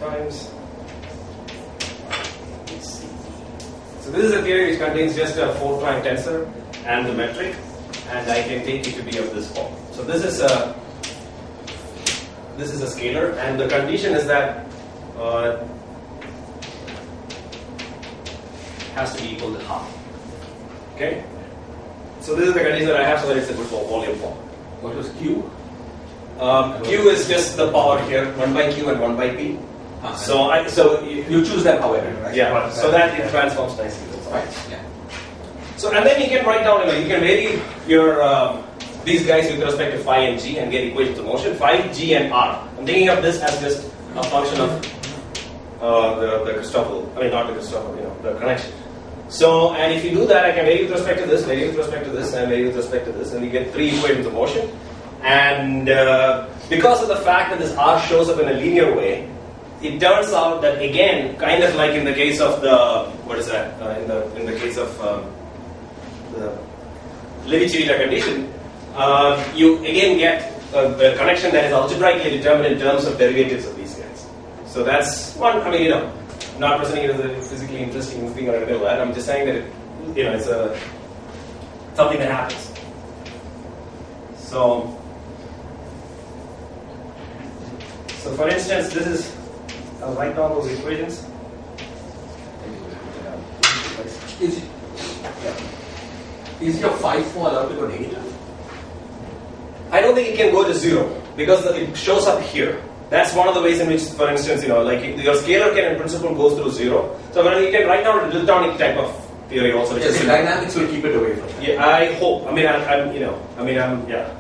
times. So this is a theory which contains just a 4' tensor and the metric, and I can take it to be of this form. So this is a scalar, and the condition is that has to be equal to half. Okay. So this is the condition that I have, so that it's a good volume form. What was Q? Q is just the power here, 1 by Q and 1 by P. So you choose them however, right? Yeah. So that it transforms nicely. Right. Yeah. So and then you can write down, you can vary your these guys with respect to phi and G and get equations of motion. Phi, G, and R. I'm thinking of this as just a function of the Christoffel. I mean, not the Christoffel. The connection. So, and if you do that, I can vary with respect to this, vary with respect to this, and vary with respect to this, and you get 3 equations of motion. And because of the fact that this R shows up in a linear way, it turns out that again, kind of like in the case of the in the case of the Levi-Civita condition, you again get a connection that is algebraically determined in terms of derivatives of these guys. So that's one. I mean, not presenting it as a physically interesting thing or anything like that. I'm just saying that it's something that happens. So for instance, this is, I'll write down those equations. Is your phi allowed to go negative? I don't think it can go to 0 because it shows up here. That's one of the ways in which, for instance, like your scalar can in principle go through 0. So you can write down a Newtonic type of theory also. Yes, dynamics will keep it away from that. Yeah, I hope. Yeah.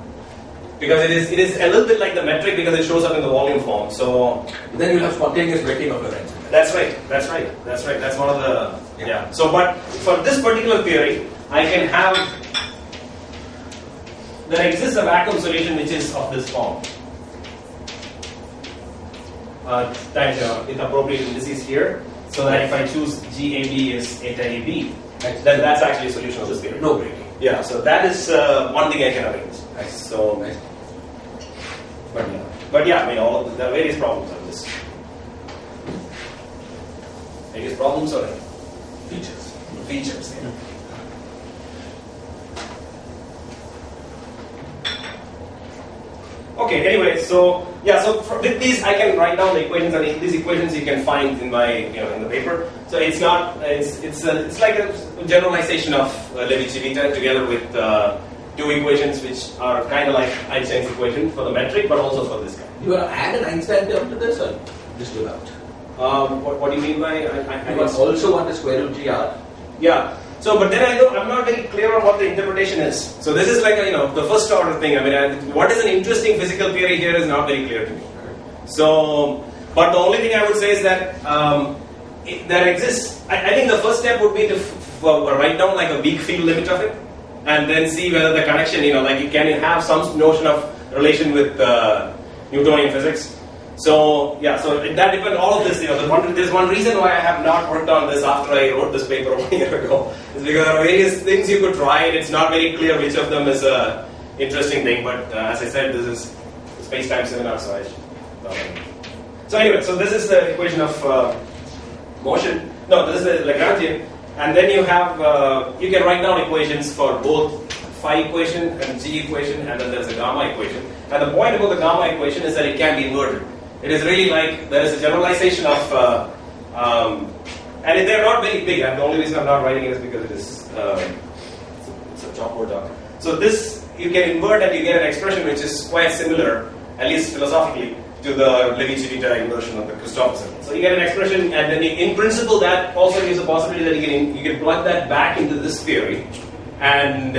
Because it is a little bit like the metric because it shows up in the volume form. So then you have spontaneous breaking of Lorentz. That's right. That's one of the So, but for this particular theory, I can have there exists a vacuum solution which is of this form. Times with appropriate indices here, so that if I choose GAB is eta AB, then that's actually a solution of this theory. No breaking. Yeah. So that is one thing I can arrange. Nice. So, nice. But yeah, there are various problems on this. Various problems or features. Features. Yeah. Okay. Anyway, so with these I can write down the equations, and these equations you can find in my in the paper. So it's not it's like a generalization of Levi-Civita together with two equations which are kind of like Einstein's equation for the metric, but also for this guy. You want to add an Einstein term to this, or just without? What do you mean by I also want a square root GR? Yeah. So, but then I'm not very clear on what the interpretation is. So this is like the first order thing. What is an interesting physical theory here is not very clear to me. So, but the only thing I would say is that there exists. I think the first step would be to write down like a weak field limit of it, and then see whether the connection, can you have some notion of relation with Newtonian physics. So so that depends. All of this, there's one reason why I have not worked on this after I wrote this paper 1 year ago, is because there are various things you could try, and it's not very clear which of them is a interesting thing. But as I said, this is a space-time seminar, so I should. So anyway, so this is the equation of motion. No, this is the Lagrangian, and then you have you can write down equations for both phi equation and g equation, and then there's a gamma equation. And the point about the gamma equation is that it can be inverted. It is really like there is a generalization of, and they're not very big. And the only reason I'm not writing it is because it is it's a chalkboard doc. So this you can invert and you get an expression which is quite similar, at least philosophically, to the Levi-Civita inversion of the Christopherson. So you get an expression, and then in principle that also gives a possibility that you can plug that back into this theory, and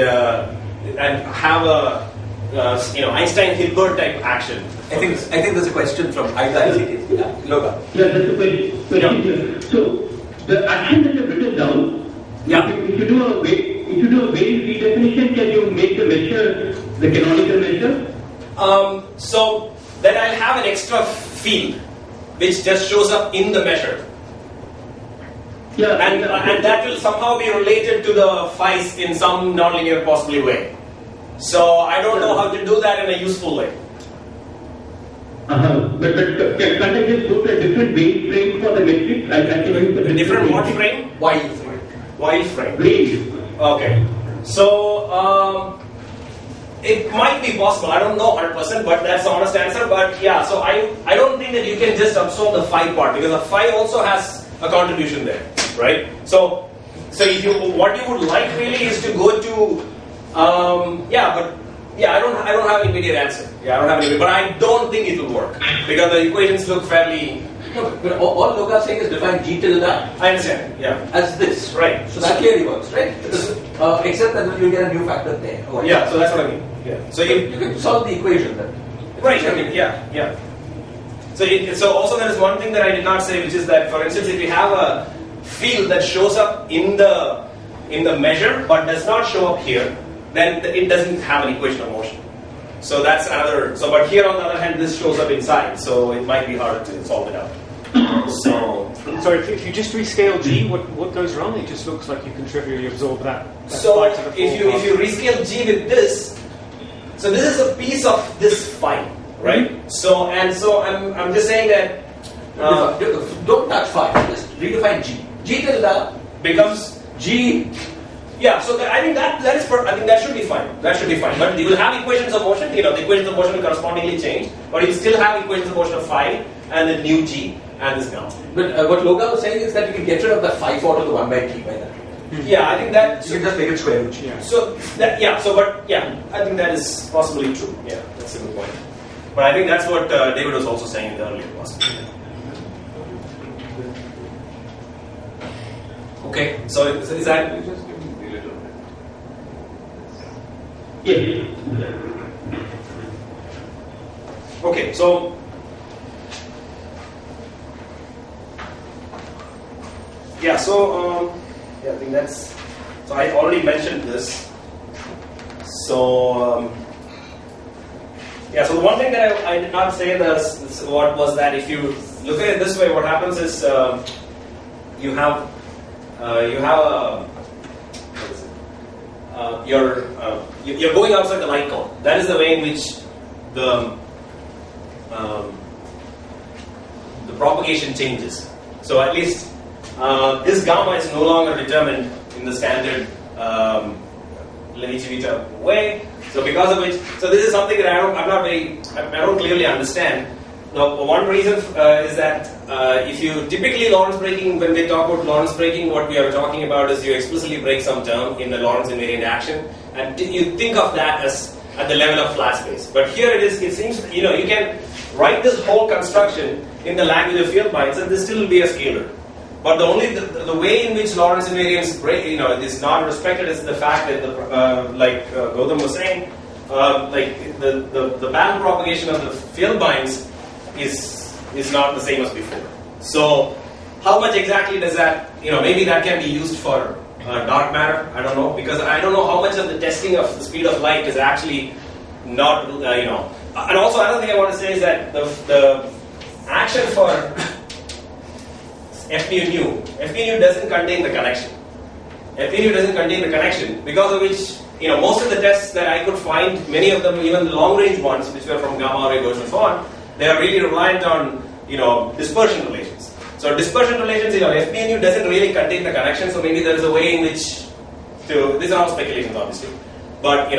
have a Einstein-Hilbert type action. I think there's a question from IISc. Yeah, Loga. Yeah, that's a question. Yeah. So the action that you've written down. Yeah. If you do a Bayes redefinition, can you make the measure the canonical measure? So then I'll have an extra field which just shows up in the measure. Yeah. And that will somehow be related to the phi's in some nonlinear possibly way. So I don't know how to do that in a useful way. But can't I just go to a different Bayes frame for the metric? A different what frame? Wild frame. Wild frame. Bayes. Okay. So it might be possible. I don't know 100%, but that's the honest answer. But yeah, so I don't think that you can just absorb the phi part, because the phi also has a contribution there, right? So if what you would like really is to go to I don't have an immediate answer. But I don't think it will work because the equations look fairly. No, but all Loga is saying is define G tilde. I understand. Yeah. As this, right? So that clearly works, right? Except that you get a new factor there. Oh, yeah. So that's what I mean. Yeah. So you can solve the equation then. Right. I mean, yeah. So also there is one thing that I did not say, which is that, for instance, if you have a field that shows up in the measure but does not show up here, then it doesn't have an equation of motion. So that's another. So, but here on the other hand, this shows up inside, so it might be harder to solve it out. So if you just rescale G, what goes wrong? It just looks like you can trivially absorb that. So if you rescale G with this, so this is a piece of this phi, right? So I'm just saying that don't touch phi. Just redefine G. G tilde becomes G Yeah, so I think that should be fine. That should be fine. But you will have equations of motion. The equations of motion will correspondingly change, but you still have equations of motion of phi and then nu g and this gamma. But what Loga was saying is that you can get rid of the phi 4 to the 1 by t by that. Yeah, I think that you can just make it square root. Yeah. I think that is possibly true. Yeah, that's a good point. But I think that's what David was also saying in the earlier class. Okay, so is that? Yes. Okay, so yeah, so I think that's. So I already mentioned this. So yeah, so the one thing that I did not say what was that if you look at it this way, what happens is you have you're going outside the light cone. That is the way in which the propagation changes. So at least this gamma is no longer determined in the standard Levi-Civita way. So because of which, so this is something that I don't clearly understand. Now, one reason is that if you typically Lorentz breaking, when we talk about Lorentz breaking, what we are talking about is you explicitly break some term in the Lorentz invariant action, and you think of that as at the level of flat space. But here it seems, you can write this whole construction in the language of field binds, and this still will be a scalar. But the way in which Lorentz invariance break, is not respected is the fact that like Gautam was saying, like the band propagation of the field binds is not the same as before. So how much exactly does that, maybe that can be used for dark matter, I don't know, because I don't know how much of the testing of the speed of light is actually not, and also another thing I want to say is that the action for F nu doesn't contain the connection. F nu doesn't contain the connection, because of which, most of the tests that I could find, many of them, even the long range ones, which were from gamma ray gauge and so on, they are really reliant on, dispersion relations. So dispersion relations, F nu doesn't really contain the connection, so maybe there is a way in which these are all speculations obviously. But,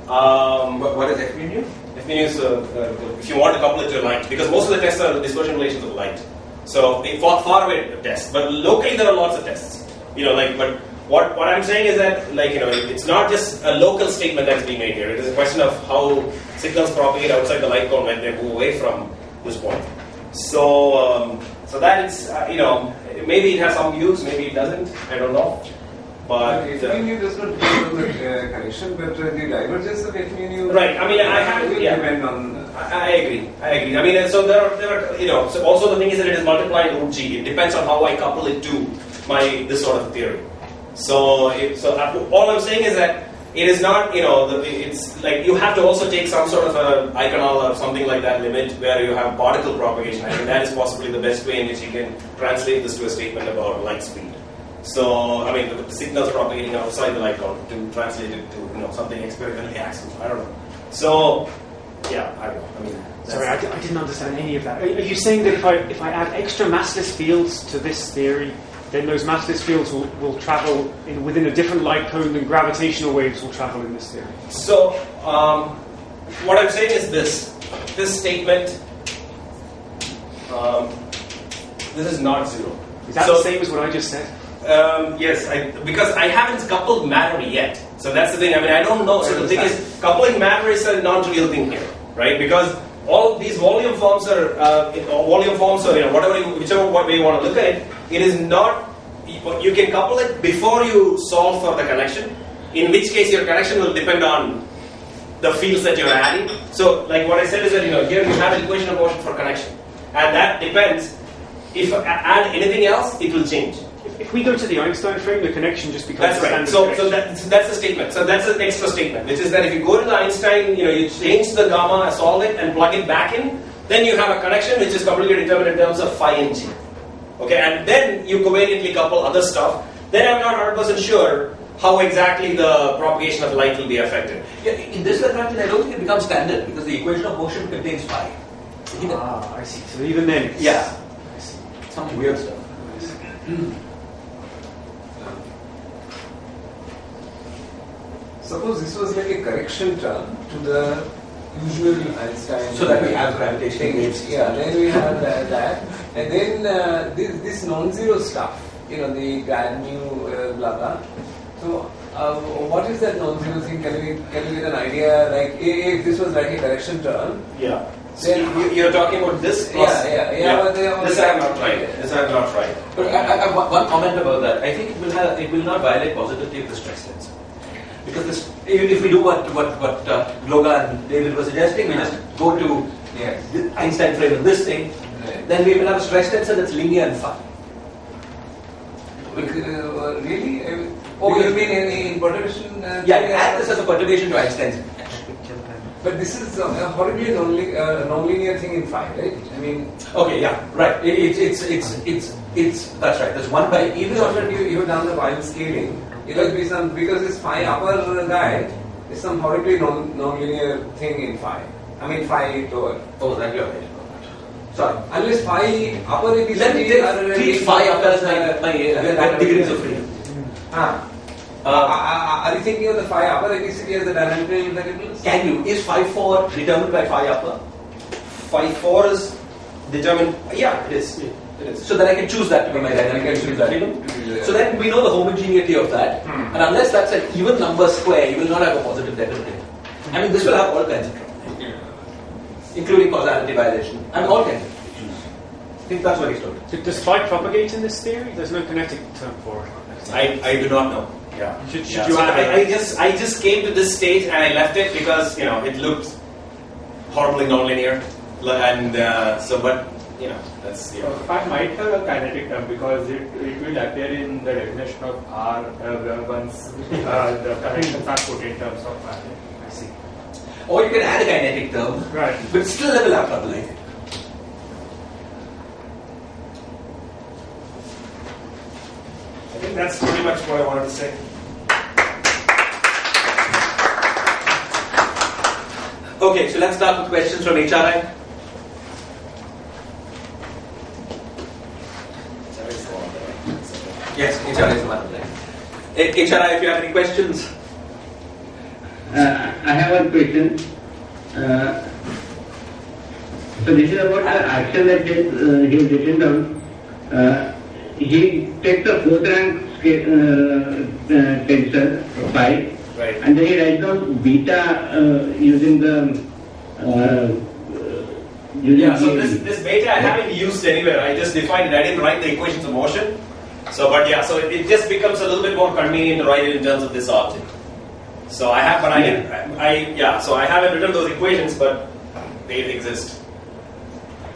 what is F nu? F nu is, if you want to couple it to light, because most of the tests are dispersion relations of light. So far away tests, but locally there are lots of tests. But what I'm saying is that, it's not just a local statement that is being made here. It is a question of how signals propagate outside the light cone when they move away from this point. So that is, maybe it has some use, maybe it doesn't. I don't know. But F nu does not depend on the connection, but the divergence of F nu. Right. I mean, I have to depend on. I agree. I mean, so there are, so also the thing is that it is multiplied root g. It depends on how I couple it to this sort of theory. So all I'm saying is that it is not, it's like you have to also take some sort of a iconal or something like that limit where you have particle propagation. I think that is possibly the best way in which you can translate this to a statement about light speed. So, I mean, the signals propagating outside the light cone to translate it to, something experimentally accessible. I don't know. So, yeah, I don't know. I mean, sorry, I didn't understand any of that. Are you saying that if I add extra massless fields to this theory, then those massless fields will travel within a different light cone than gravitational waves will travel in this theory? So, what I'm saying is this statement, this is not zero. Is that the same as what I just said? Yes, because I haven't coupled matter yet. So that's the thing. I mean, I don't know. So the thing is, coupling matter is a non-trivial thing here, right? Because all these volume forms or whichever way you want to look at it, it is not. You can couple it before you solve for the connection. In which case, your connection will depend on the fields that you're adding. So, like what I said is that here you have an equation of motion for connection, and that depends. If I add anything else, it will change. If we go to the Einstein frame, the connection just becomes that's right. So that's the statement. So that's an extra statement, which is that if you go to the Einstein, you change the gamma, solve it, and plug it back in, then you have a connection which is completely determined in terms of phi and g. Okay, and then you covariantly couple other stuff. Then I'm not 100% sure how exactly the propagation of light will be affected. Yeah, in this transaction, I don't think it becomes standard because the equation of motion contains phi. I see. So even then, yeah, some weird stuff. suppose this was like a correction term to the usual Einstein. So that we have gravitational waves. Yeah, then we have that. And then this non-zero stuff, the grad mu blah blah. So what is that non-zero thing? Can we get an idea? Like if this was like a correction term. Yeah. Then you're talking about this plus. Yeah. But this I am not right. But one comment about that. I think it will not violate positivity of the stress tensor. Because this, even if we do what Gloga and David were suggesting, we just go to the Einstein frame of this thing, then we will have a stress tensor that's linear and phi. Really? You mean in perturbation? Add this as a perturbation to Einstein's. But this is a horribly non-linear thing in phi, right? I mean. Okay, yeah, right. It's that's right. There's one by Even after you have done the Weyl scaling, it will be some, because this phi upper guy is some horribly non-linear thing in phi. I mean phi lower. Oh, that you're right. Sorry. Unless phi upper ABCD Let me treat phi upper as my degrees of freedom. Are you thinking of the phi upper ABCD as the dimensional variables? Can you? Is phi 4 determined by phi upper? Phi 4 is determined. Yeah, it is. So then I can choose that to be my dynamic freedom. So then we know the homogeneity of that. And unless that's an even number square, you will not have a positive derivative. I mean, this will have all kinds of trouble, including causality violation. I mean, all kinds of issues. I think that's what he's talking about. Does phi propagate in this theory? There's no kinetic term for it. I do not know. Yeah. Should yeah. you So add I just came to this stage and I left it because it looked horribly nonlinear, and but that's Phi might have a kinetic term because it will appear in the definition of R once the connections are put in terms of phi. I see. Or you can add a kinetic term, Right. but still they will have trouble, I think. I think that's pretty much what I wanted to say. Okay, so let's start with questions from HRI. Yes, HRI is the one there. HRI, if you have any questions. I have one question. So this is about the action that he has written down. He takes the fourth rank tensor phi, Right. and then he writes down beta using the So this beta I haven't used anywhere. I just defined it. I didn't write the equations of motion. So it just becomes a little bit more convenient to write it in terms of this object. So I have, but I didn't. So I haven't written those equations, but they exist.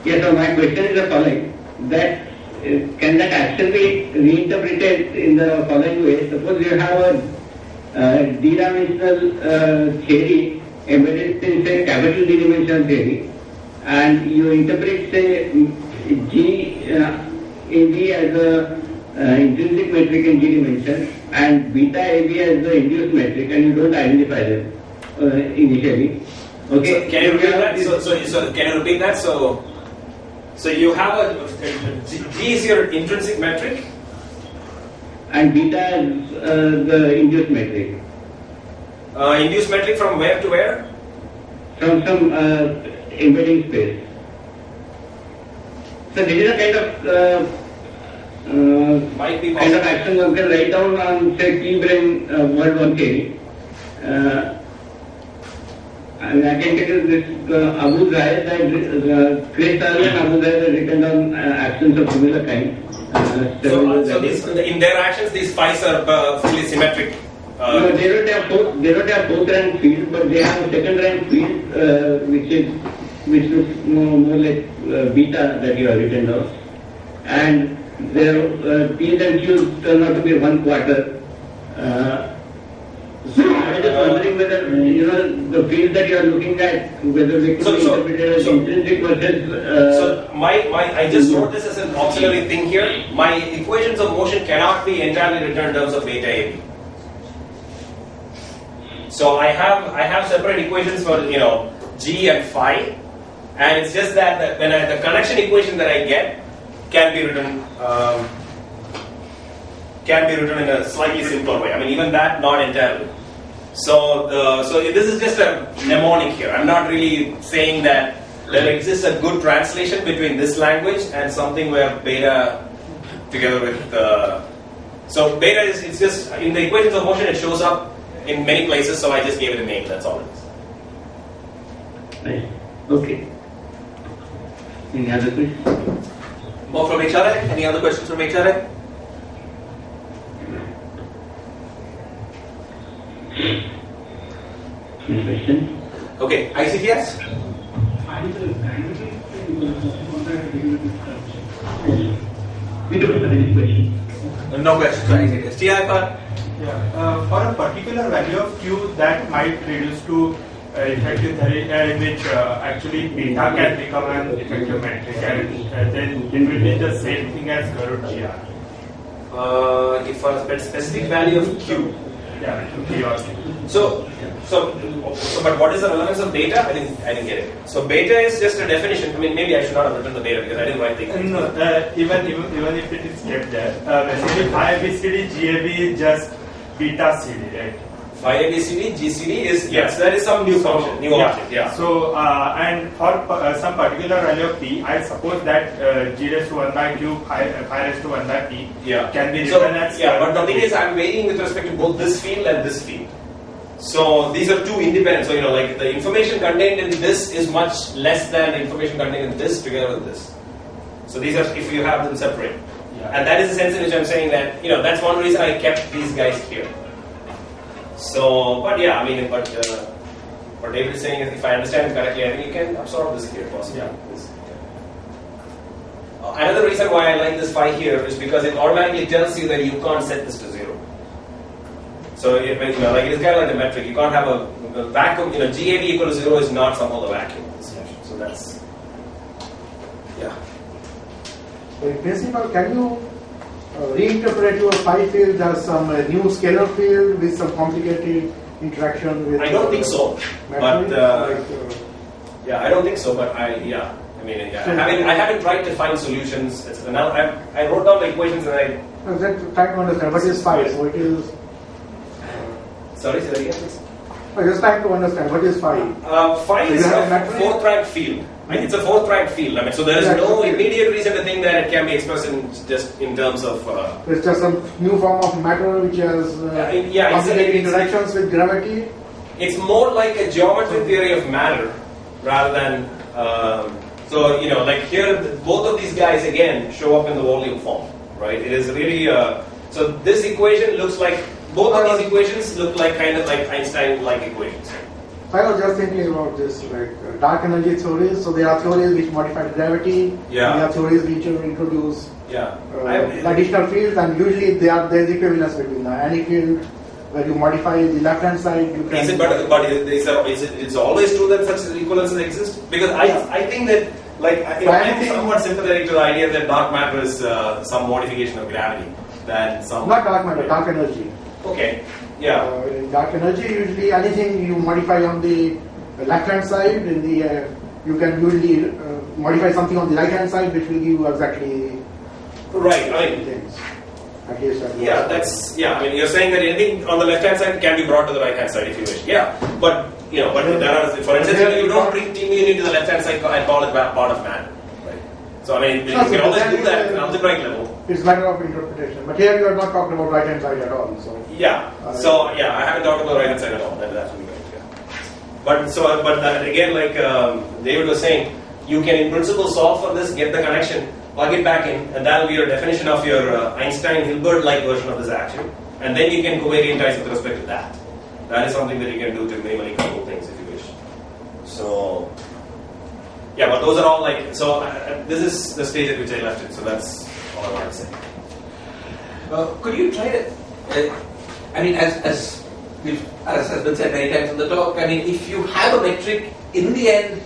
Yeah, so my question is the following: that can that action be reinterpreted in the following way? Suppose you have a d-dimensional theory embedded in say capital d-dimensional theory, and you interpret say G AB as a intrinsic metric in G dimension and beta AB as the induced metric, and you don't identify them initially. Okay. So can you repeat that? So can you repeat that? So you have G is your intrinsic metric, and beta is the induced metric. Induced metric from where to where? From some embedding space. So this is a Might be kind of possible. action one can write down on say T-brane world 1 theory. And I can tell you this Abu Zaid that Krishnan and Abu Zaid have written down actions of similar kind. So in their actions, these phi's are fully symmetric. No, they don't have fourth rank field, but they have a second rank field which looks more like beta that you have written down, and their P's and Q's turn out to be 1/4. So I was just wondering whether the field that you are looking at, whether they could be interpreted as intrinsic versus. I just wrote this as an auxiliary thing here. My equations of motion cannot be entirely written in terms of beta AB. So I have separate equations for G and phi, and it's just that when the connection equation that I get can be written in a slightly simpler way. I mean, even that not entirely. So this is just a mnemonic here. I'm not really saying that there exists a good translation between this language and something where beta together with so beta is, it's just in the equations of motion, it shows up in many places, so I just gave it a name, that's all it is. Right. Okay. Any other questions? More from HRA? Any other questions from HRA? Any questions? Okay, ICTS? We don't have any questions. No questions for ICTS. TI part? Yeah, for a particular value of Q that might reduce to effective theory in which actually beta can become an effective metric and then it will be the same thing as curved GR. If for a specific value of Q. Yeah, Q or C. So, but what is the relevance of beta? I didn't get it. So beta is just a definition. I mean, maybe I should not have written the beta because I didn't write the equation. No, even if it is kept there, basically phi ABCD GAB is just beta CD, right? Phi ABCD GCD is yes, there is some new function, new object. Yeah. So and for some particular value of p, I suppose that g raised to 1 by q phi raised to 1 by p can be written as but the thing is, I'm varying with respect to both this field and this field. So these are two independent. So like the information contained in this is much less than the information contained in this together with this. So these are if you have them separate, and that is the sense in which I'm saying that that's one reason I kept these guys here. So, but yeah, I mean, but what David is saying is, if I understand it correctly, I think you can absorb this here possibly. Yeah. Another reason why I like this phi here is because it automatically tells you that you can't set this to 0. So, like it's kind of like a metric. You can't have a vacuum. GAB equal to 0 is not somehow the vacuum. So that's In principle, can you reinterpret your phi field as some new scalar field with some complicated interaction with? I don't think so. But I don't think so. But I haven't tried to find solutions. Now I wrote down the equations and I. I'm just trying to understand what is phi. So it is. Sorry, say that again, please. I'm just trying to understand what is phi. Phi is a fourth rank field. It's a fourth rank field. I mean, so there is no immediate reason to think that it can be expressed in terms of. It's just some new form of matter which has complicated interactions with gravity. It's more like a geometric theory of matter rather than. Like here, both of these guys again show up in the volume form, right? It is really. So this equation looks like. Both of these equations look like kind of like Einstein-like equations. I was just thinking about this, like dark energy theories. So there are theories which modify gravity. Yeah. There are theories which introduce Yeah. additional fields, and usually there is equivalence between them. Any field where you modify the left-hand side, you can. Is it? But it's always true that such equivalences exist? Because I think that I'm somewhat sympathetic to the idea that dark matter is some modification of gravity than some. Not dark matter, dark energy. Okay. Yeah. In dark energy, usually anything you modify on the left-hand side, you can usually modify something on the right-hand side, which will give you exactly right. I mean, things. At least. I mean, you're saying that anything on the left-hand side can be brought to the right-hand side if you wish. Yeah. But there are, for instance, you don't bring TMU into the left-hand side and call it part of matter. Right. So I mean, you can always do that at an algebraic level. It's a matter of interpretation. But here you are not talking about right-hand side at all. So I haven't talked about right-hand side at all. That's absolutely right. Yeah. But again, like David was saying, you can in principle solve for this, get the connection, plug it back in, and that will be your definition of your Einstein-Hilbert-like version of this action. And then you can covariantize with respect to that. That is something that you can do to minimally couple things if you wish. So, yeah, but those are all this is the stage at which I left it. So that's all I want to say. Could you try to, as has been said many times in the talk, I mean, if you have a metric, in the end,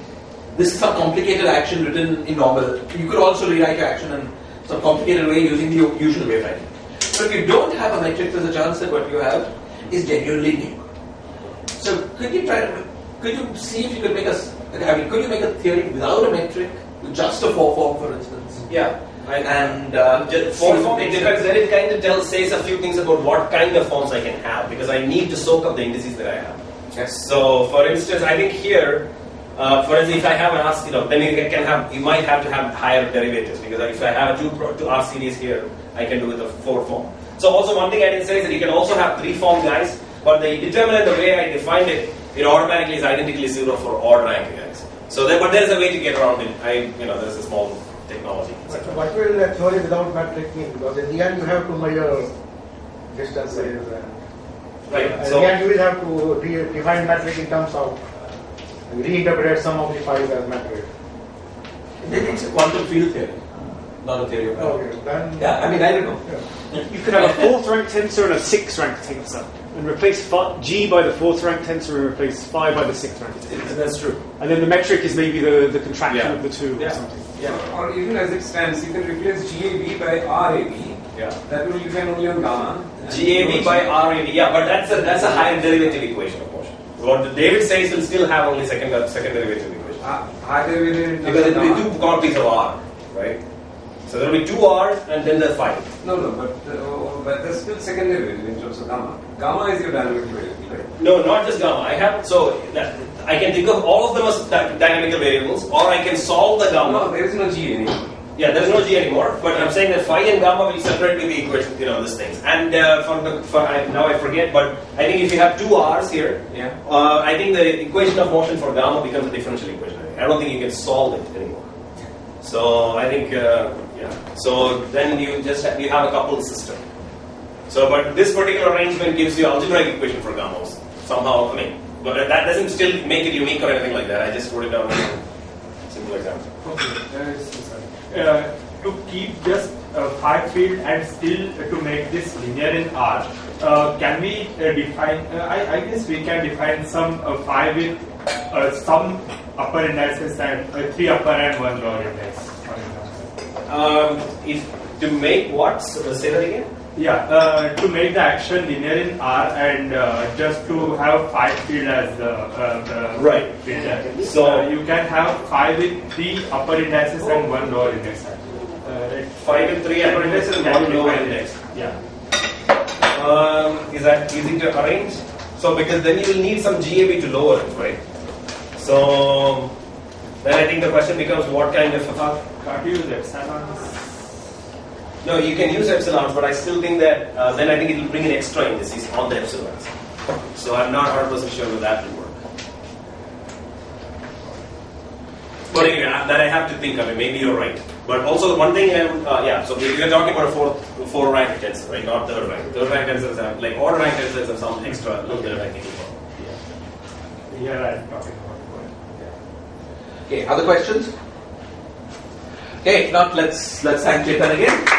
this is some complicated action written in normal. You could also rewrite your action in some complicated way using the usual way of writing. But if you don't have a metric, there's a chance that what you have is genuinely new. So could you see if you could make could you make a theory without a metric, with just a 4 form, for instance? Yeah. And form it depends. Then it kind of says a few things about what kind of forms I can have, because I need to soak up the indices that I have. Yes. So, for instance, I think here, for instance, if I have an RC, then you might have to have higher derivatives, because if I have two RCDs here, I can do it with a 4 form. So, also one thing I didn't say is that you can also have 3 form guys, but the determinant, the way I defined it, it automatically is identically 0 for odd rank guys. So, but there is a way to get around it. There's a small technology. What will a theory without metric mean? Because in the end, you have to measure distances. Right. In So the end, you will have to define metric in terms of reinterpret some of the files as metric. It's a quantum field theory, not a theory of Okay, then yeah, I mean, I don't know. Yeah. You could have a 4th rank tensor and a 6th rank tensor, and replace G by the 4th rank tensor and replace Phi by the 6th rank tensor. that's true. And then the metric is maybe the contraction Yeah. of the two or something. Or even as it stands, you can replace GAB by RAB. Yeah. That will depend only on gamma. GAB by RAB, yeah, but that's a higher derivative equation, of course. What David says will still have only second derivative equation. High derivative Because it will be 2 copies of R, right? So there will be 2 R's and then the phi. No, but there's still second derivative in terms of gamma. Gamma is your dynamic variable, right? No, not just gamma. I can think of all of them as dynamical variables, or I can solve the gamma. No, there is no G anymore. Yeah, there is no G anymore, but I'm saying that phi and gamma will separately be equation, these things. And now I forget, but I think if you have 2 R's here, I think the equation of motion for gamma becomes a differential equation. I don't think you can solve it anymore. So I think, so then you have a coupled system. So, but this particular arrangement gives you algebraic equation for gamma somehow. But that doesn't still make it unique or anything like that. I just wrote it down as a simple example. To keep just phi field and still to make this linear in R, can we define? I guess we can define some phi with some upper indices and 3 upper and 1 lower index. To make what? Say that again. Yeah, to make the action linear in R and just to have phi field as the right filter. So you can have phi with 3 upper indices and 1 lower index. Phi with 3 upper indices and 1 lower index. Yeah. Is that easy to arrange? So because then you will need some GAB to lower it, right? So then I think the question becomes what kind of Can't you use epsilons? No, you can use epsilons, but I still think that then I think it will bring in extra indices on the epsilons. So I'm not 100% sure that that will work. But anyway, that I have to think of it. Maybe you're right. But also one thing, so we're talking about a 4 rank tensor, right? Not 3rd rank. 3rd rank tensors have, like order rank tensors have some extra little bit of technical problem. Yeah, I'm talking about. Okay, other questions? Okay, if not, let's thank Chethan again.